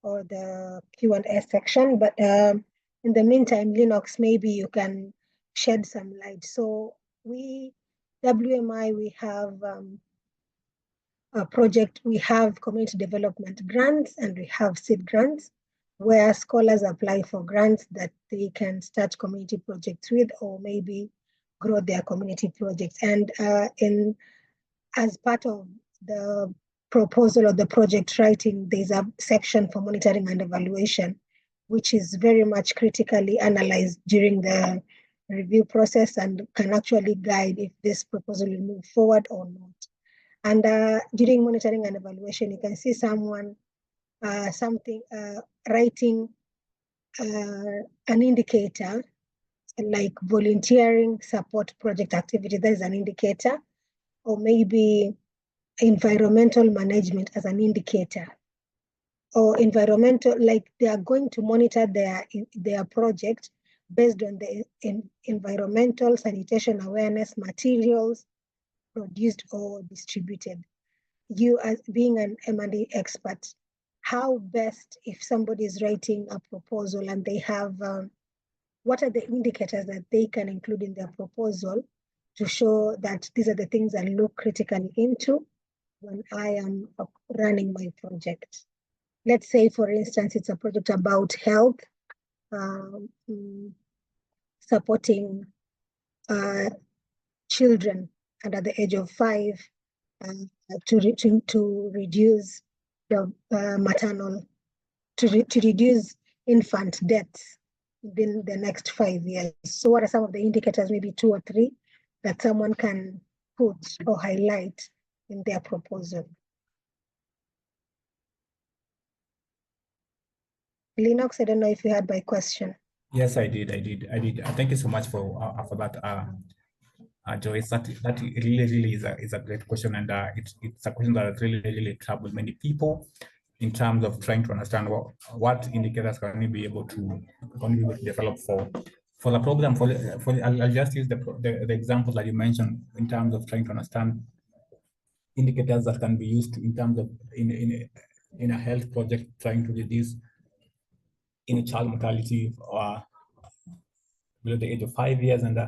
A: or the Q&A section. But in the meantime, Lennox, maybe you can shed some light. So WMI, we have a project, we have community development grants, and we have seed grants, where scholars apply for grants that they can start community projects with, or maybe grow their community projects. And as part of the proposal or the project writing, there's a section for monitoring and evaluation, which is very much critically analyzed during the review process and can actually guide if this proposal will move forward or not. And during monitoring and evaluation, you can see someone writing an indicator like volunteering support project activity, that is an indicator, or maybe environmental management as an indicator, or environmental, like they are going to monitor their project based on the environmental sanitation awareness materials produced or distributed. You, as being an M&E expert, how best, if somebody is writing a proposal and they have, what are the indicators that they can include in their proposal to show that these are the things I look critically into when I am running my project? Let's say, for instance, it's a project about health, supporting children under the age of 5 to reduce the maternal, to reduce infant deaths within the next 5 years. So what are some of the indicators, maybe 2 or 3, that someone can put or highlight in their proposal? Lennox, I don't know if you had my question.
B: Yes, I did. Thank you so much for that, Joyce. That really is a great question, and it's a question that really troubles many people in terms of trying to understand what indicators can we be able to develop for the program. I'll just use the example that you mentioned in terms of trying to understand indicators that can be used in terms of in a health project, trying to reduce in child mortality below the age of 5 years, and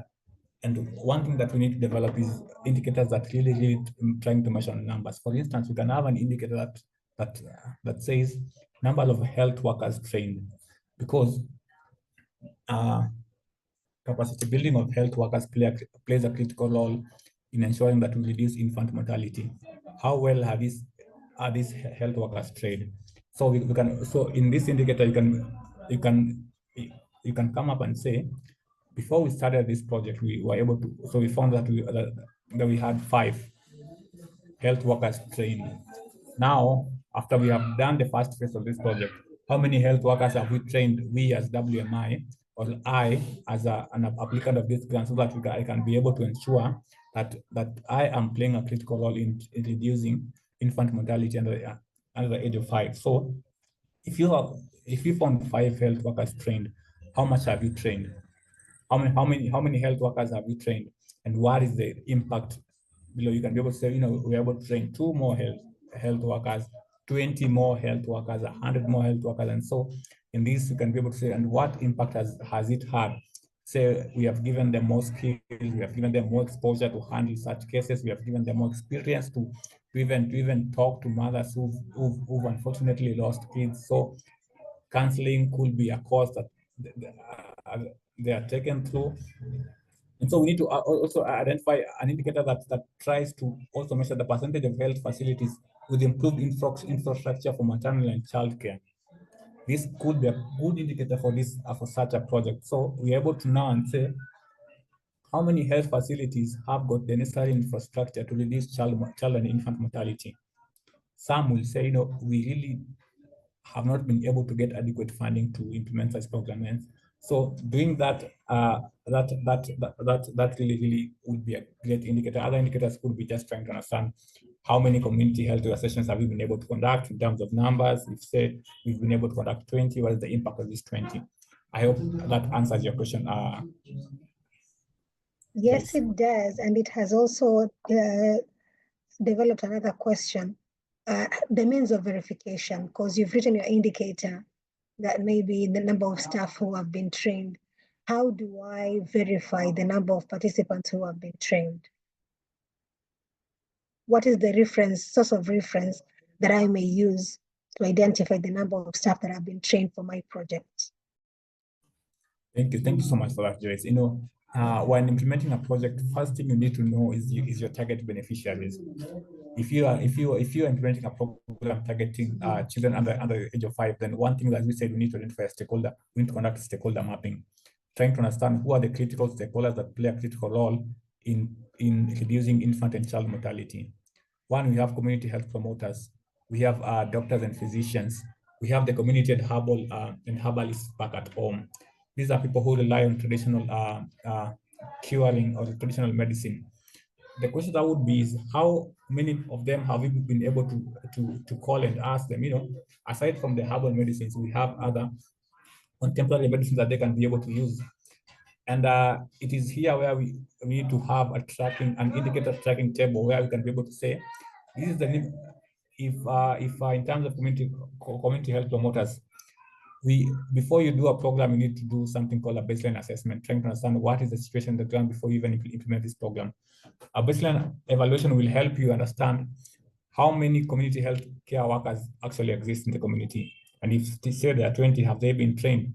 B: one thing that we need to develop is indicators that really trying to measure numbers. For instance, we can have an indicator that says number of health workers trained, because capacity building of health workers plays a critical role in ensuring that we reduce infant mortality. How well are these health workers trained? So so in this indicator, you can come up and say, before we started this project, we were able to, so we found that we had 5 health workers trained. Now, after we have done the first phase of this project, how many health workers have we trained, we as WMI, or I, as an applicant of this grant, so that I can be able to ensure that I am playing a critical role in reducing infant mortality under the age of 5. So if you found 5 health workers trained, how much have you trained? How many health workers have you trained? And what is the impact below? You can be able to say, we're able to train 2 more health workers, 20 more health workers, 100 more health workers. And so in this, you can be able to say, and what impact has it had? Say we have given them more skills, we have given them more exposure to handle such cases, we have given them more experience to even talk to mothers who've unfortunately lost kids. So counseling could be a course that they are taken through. And so we need to also identify an indicator that tries to also measure the percentage of health facilities with improved infrastructure for maternal and childcare. This could be a good indicator for such a project. So we're able to now and say how many health facilities have got the necessary infrastructure to reduce child and infant mortality. Some will say, we really have not been able to get adequate funding to implement such programs. So doing that, that really would be a great indicator. Other indicators could be just trying to understand how many community health sessions have we been able to conduct in terms of numbers. We've said we've been able to conduct 20. What is the impact of these 20? I hope that answers your question.
A: Yes, it does. And it has also developed another question, the means of verification, because you've written your indicator that maybe the number of staff who have been trained. How do I verify the number of participants who have been trained? What is the source of reference that I may use to identify the number of staff that have been trained for my project?
B: Thank you so much for that, Joyce. When implementing a project, first thing you need to know is your target beneficiaries. If you are implementing a program targeting children under the age of 5, then one thing that we said we need to identify a stakeholder. We need to conduct stakeholder mapping, trying to understand who are the critical stakeholders that play a critical role in reducing infant and child mortality. One, we have community health promoters. We have doctors and physicians. We have the community and herbalists back at home. These are people who rely on traditional curing or traditional medicine. The question that would be is how many of them have we been able to call and ask them? Aside from the herbal medicines, we have other contemporary medicines that they can be able to use. And it is here where we need to have an indicator tracking table where we can be able to say, this is the if in terms of community health promoters, before you do a program, you need to do something called a baseline assessment, trying to understand what is the situation on the ground before you even implement this program. A baseline evaluation will help you understand how many community health care workers actually exist in the community. And if they say there are 20, have they been trained?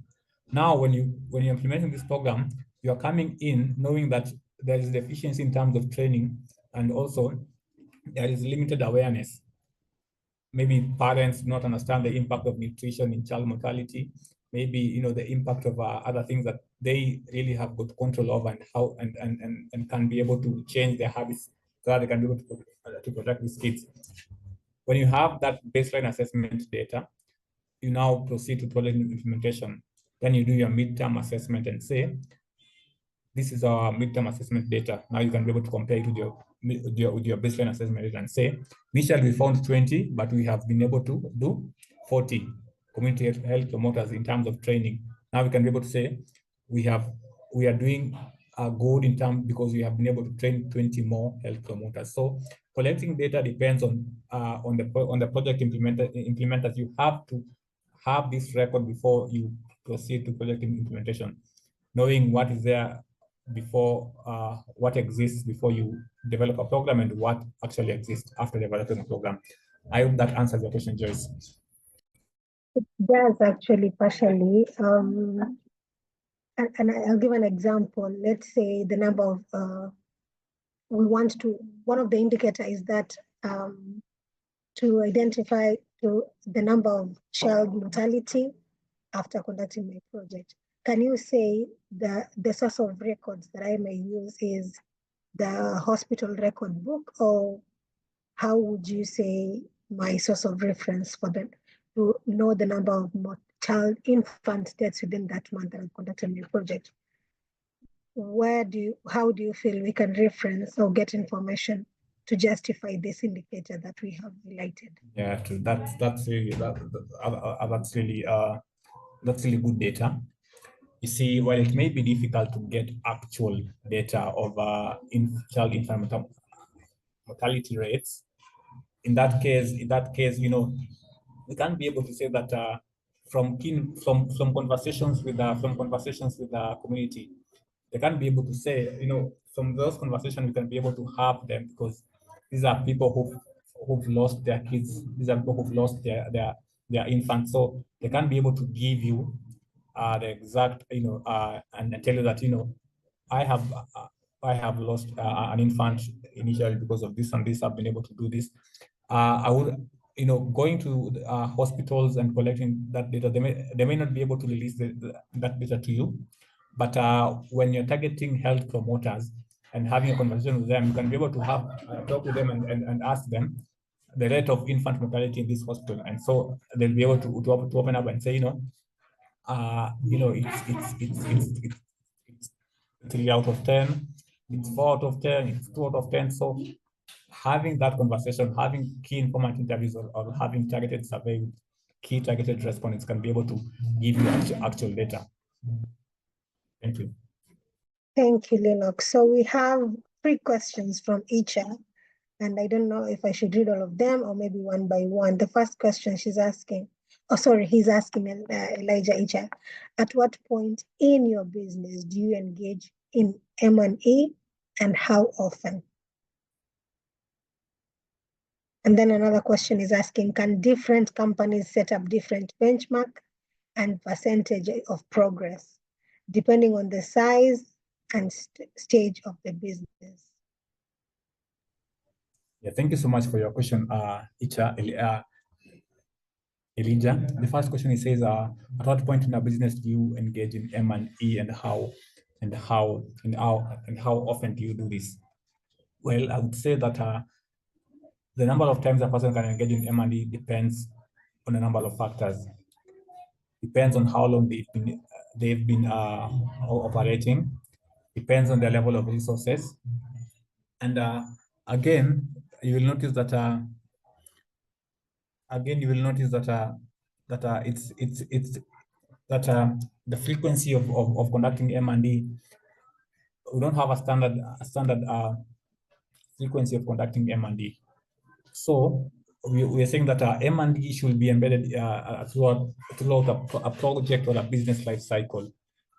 B: Now, when you're implementing this program, you're coming in knowing that there is deficiency in terms of training, and also there is limited awareness. Maybe parents do not understand the impact of nutrition in child mortality. Maybe the impact of other things that they really have got control over, and how and can be able to change their habits so that they can be able to protect these kids. When you have that baseline assessment data, you now proceed to project implementation. Then you do your midterm assessment and say, this is our midterm assessment data. Now you can be able to compare it with your baseline assessment data and say, initially we found 20, but we have been able to do 40 community health promoters in terms of training. Now we can be able to say, we are doing good in terms because we have been able to train 20 more health promoters. So collecting data depends on the project implementers. You have to have this record before you proceed to project implementation, knowing what is there before, what exists before you develop a program, and what actually exists after developing a program. I hope that answers your question, Joyce.
A: It does actually partially. And I'll give an example. Let's say the number of, one of the indicator is that to identify the number of child mortality after conducting my project. Can you say the source of records that I may use is the hospital record book, or how would you say my source of reference for them to know the number of infant deaths within that month that I've conducted my project. How do you feel we can reference or get information to justify this indicator that we have highlighted?
B: Yeah, true. That's really that's really good data. You see, while it may be difficult to get actual data of child infant mortality rates, in that case, you know, we can't be able to say that from conversations with the community, they can't be able to say, you know, from those conversations we can be able to have them, because these are people who've lost their kids, these are people who've lost their infants, so they can't be able to give you the exact, you know, and tell you that, you know, I have lost an infant initially because of this and this. I've been able to do this. I would, you know, going to hospitals and collecting that data. They may not be able to release that data to you, but when you're targeting health promoters and having a conversation with them, you can be able to have talk with them and ask them the rate of infant mortality in this hospital, and so they'll be able to open up and say, you know, it's 3 out of 10, it's 4 out of 10, it's 2 out of 10. So having that conversation, having key informant interviews, or having targeted survey, key targeted respondents can be able to give you actual data. Thank you.
A: Thank you, Lennox. So we have 3 questions from Icha, and I don't know if I should read all of them or maybe one by one. The first question he's asking Elijah Icha, at what point in your business do you engage in M&E and how often? And then another question is asking, can different companies set up different benchmark and percentage of progress depending on the size and stage of the business?
B: Yeah, thank you so much for your question, Elijah. The first question, it says, at what point in a business do you engage in M&E, and how often do you do this? Well, I would say that the number of times a person can engage in M&E depends on a number of factors. Depends on how long they've been operating. Depends on their level of resources, and again, you will notice that the frequency of conducting M&E, we don't have a standard frequency of conducting M&E. So we are saying that M&E should be embedded throughout a project or a business life cycle.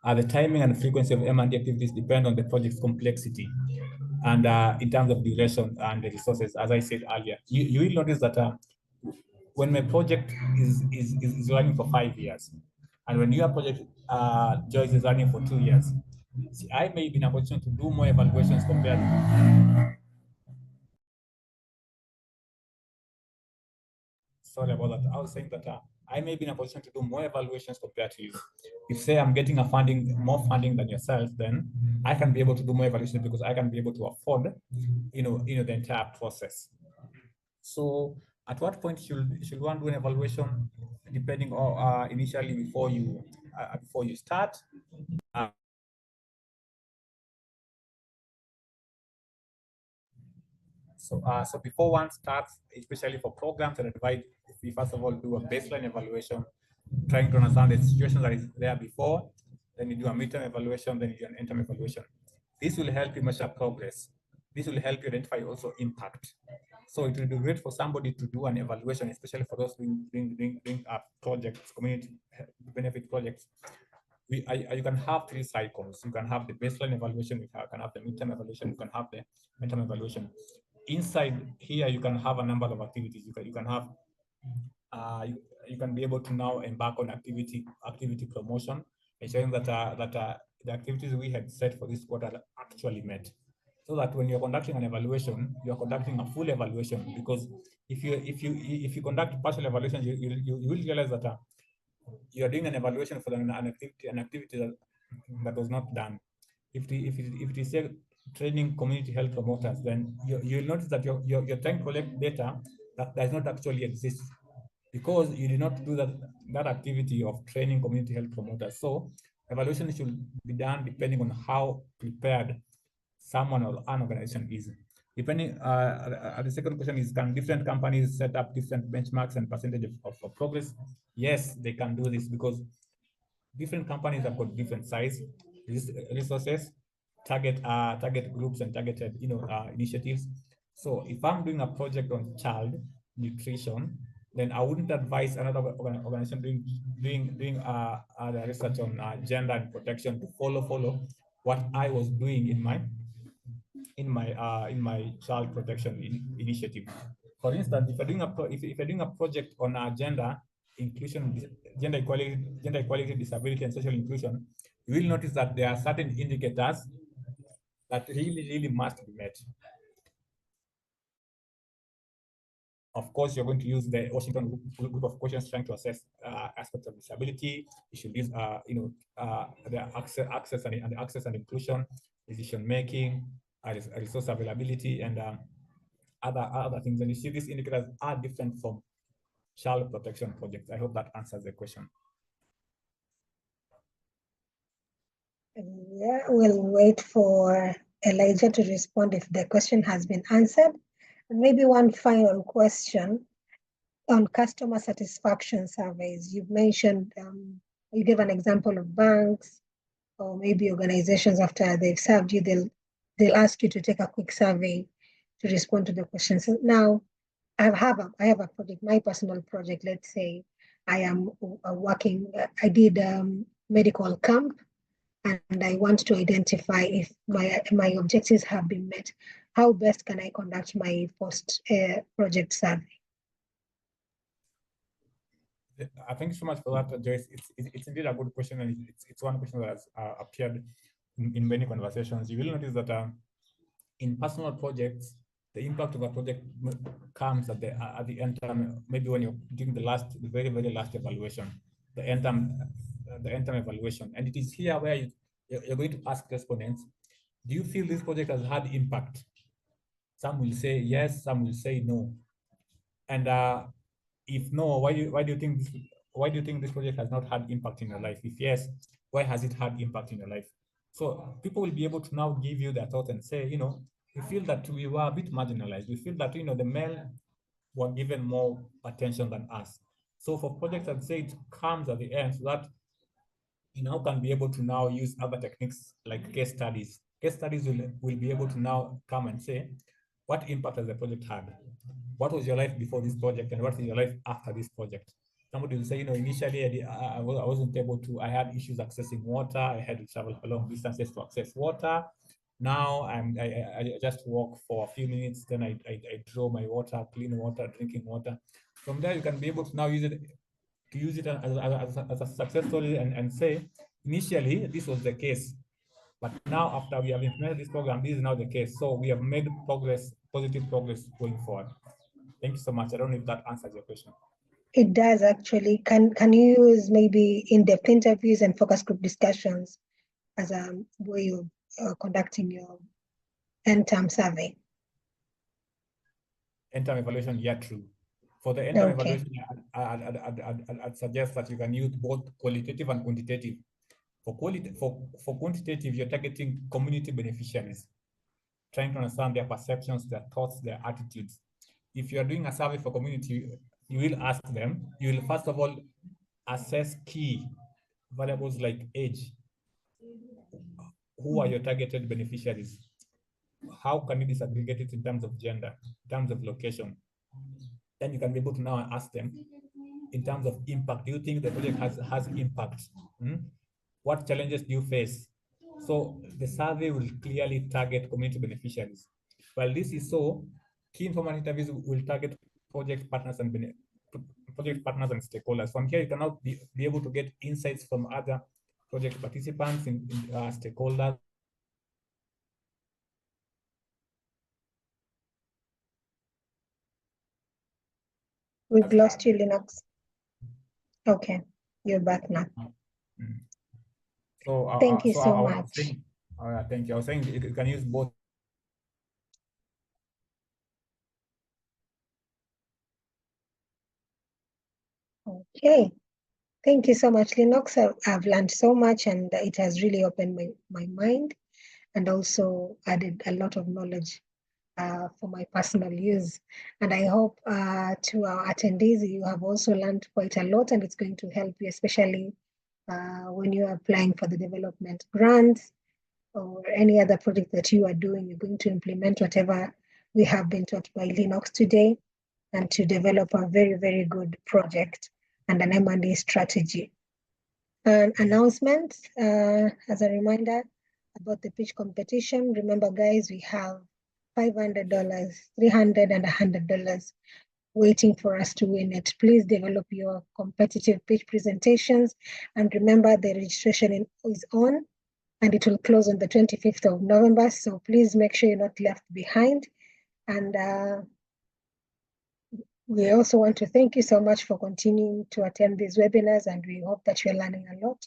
B: The timing and frequency of M&E activities depend on the project's complexity, and in terms of duration and the resources, as I said earlier. You will notice that when my project is running for 5 years, and when your project, Joyce, is running for 2 years, see, I may be in a position to do more evaluations compared to. Sorry about that. I was saying that I may be in a position to do more evaluations compared to you. If, say, I'm getting more funding than yourself, then I can be able to do more evaluations because I can be able to afford, you know, the entire process. So, at what point should one do an evaluation? Depending on initially before you start. So before one starts, especially for programs that advise, we first of all do a baseline evaluation, trying to understand the situation that is there before, then you do a midterm evaluation, then you do an interim evaluation. This will help you measure progress. This will help you identify also impact. So it will be great for somebody to do an evaluation, especially for those doing projects, community benefit projects. You can have 3 cycles. You can have the baseline evaluation, you can have the midterm evaluation, you can have the midterm evaluation. Inside here, you can have a number of activities. You can have you can be able to now embark on activity promotion, ensuring that the activities we had set for this quarter are actually met. So that when you're conducting an evaluation, you're conducting a full evaluation. Because if you conduct partial evaluation, you will realize that you are doing an evaluation for an activity that was not done. If it is a training community health promoters, then you'll notice that you're trying to collect data that does not actually exist. because you did not do that activity of training community health promoters. So evaluation should be done depending on how prepared someone or an organization is. Depending, the second question is, can different companies set up different benchmarks and percentage of progress? Yes, they can do this because different companies have got different size, resources, target groups, and targeted initiatives. So if I'm doing a project on child nutrition, then I wouldn't advise another organization doing the research on gender and protection to follow what I was doing in my child protection initiative. For instance, if you're doing a project on gender inclusion, gender equality, disability, and social inclusion, you will notice that there are certain indicators that really must be met. Of course, you're going to use the Washington group of questions trying to assess aspects of disability. You should use, the access and inclusion, decision making, resource availability, and other things. And you see, these indicators are different from child protection projects. I hope that answers the question.
A: Yeah, we'll wait for Elijah to respond if the question has been answered. And maybe one final question on customer satisfaction surveys. You've mentioned, you gave an example of banks or maybe organizations. After they've served you, they'll ask you to take a quick survey to respond to the questions. So now I have a project, my personal project. Let's say I am working, I did medical camp, and I want to identify if my objectives have been met. How best can I conduct my post project survey?
B: Thank you so much for that, Joyce. It's indeed a good question, and it's one question that has appeared in many conversations. You will notice that in personal projects, the impact of a project comes at the end term, maybe when you're doing the very last evaluation, the end term evaluation. And it is here where you're going to ask respondents, do you feel this project has had impact? Some will say yes, some will say no. And if no, why do you think this project has not had impact in your life? If yes, why has it had impact in your life? So people will be able to now give you their thoughts and say, we feel that we were a bit marginalized. We feel that the male were given more attention than us. So for projects, I'd say it comes at the end so that can be able to now use other techniques like case studies. Case studies will be able to now come and say, what impact has the project had? What was your life before this project, and what is your life after this project? Somebody will say, initially I wasn't able to, I had issues accessing water. I had to travel for long distances to access water. Now I just walk for a few minutes, then I draw my water, clean water, drinking water. From there, you can be able to now use it as a success story and say, initially, this was the case. But now, after we have implemented this program, this is now the case. So we have made progress, positive progress going forward. Thank you so much. I don't know if that answers your question.
A: It does actually. Can you use maybe in-depth interviews and focus group discussions as a way of conducting your end-term survey?
B: End-term evaluation, yeah, true. For the end-term evaluation, I'd suggest that you can use both qualitative and quantitative. For quantitative, you're targeting community beneficiaries, trying to understand their perceptions, their thoughts, their attitudes. If you're doing a survey for community, you will ask them, you will first of all assess key variables like age. Who are your targeted beneficiaries? How can you disaggregate it in terms of gender, in terms of location? Then you can be able to now ask them in terms of impact. Do you think the project has impact? What challenges do you face? So the survey will clearly target community beneficiaries. While this is so, key informal interviews will target project partners and stakeholders. From here, you can now be able to get insights from other project participants and stakeholders.
A: We've lost you, Linux. Okay, you're back now.
B: So
A: thank you so much.
B: Thank you. I was saying you can use both.
A: Okay. Thank you so much, Linux. I've learned so much, and it has really opened my mind and also added a lot of knowledge for my personal use. And I hope to our attendees, you have also learned quite a lot, and it's going to help you, especially when you are applying for the development grants or any other project that you are doing. You're going to implement whatever we have been taught by Linux today, and to develop a very, very good project and an M&A strategy. An announcement as a reminder about the pitch competition. Remember, guys, we have $500, $300, and $100 waiting for us to win it. Please develop your competitive pitch presentations. And remember, the registration is on, and it will close on the 25th of November. So please make sure you're not left behind. And we also want to thank you so much for continuing to attend these webinars, and we hope that you're learning a lot.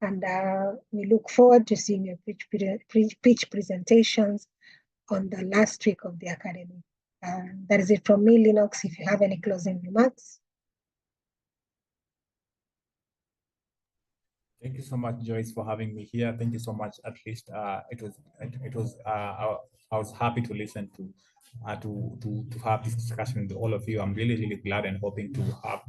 A: And we look forward to seeing your pitch presentations on the last week of the academy. That is it from me, Linux. If you have any closing remarks.
B: Thank you so much, Joyce, for having me here. Thank you so much. At least I was happy to listen to have this discussion with all of you. I'm really, really glad and hoping to have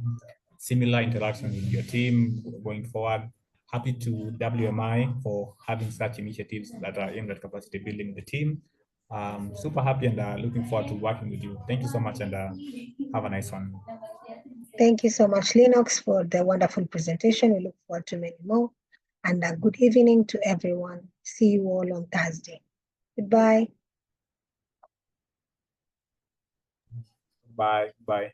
B: similar interaction with your team going forward. Happy to WMI for having such initiatives that are aimed at capacity building the team. Super happy and looking forward to working with you. Thank you so much, and have a nice one.
A: Thank you so much, Linux, for the wonderful presentation. We look forward to many more. And a good evening to everyone. See you all on Thursday. Goodbye.
B: Bye. Bye.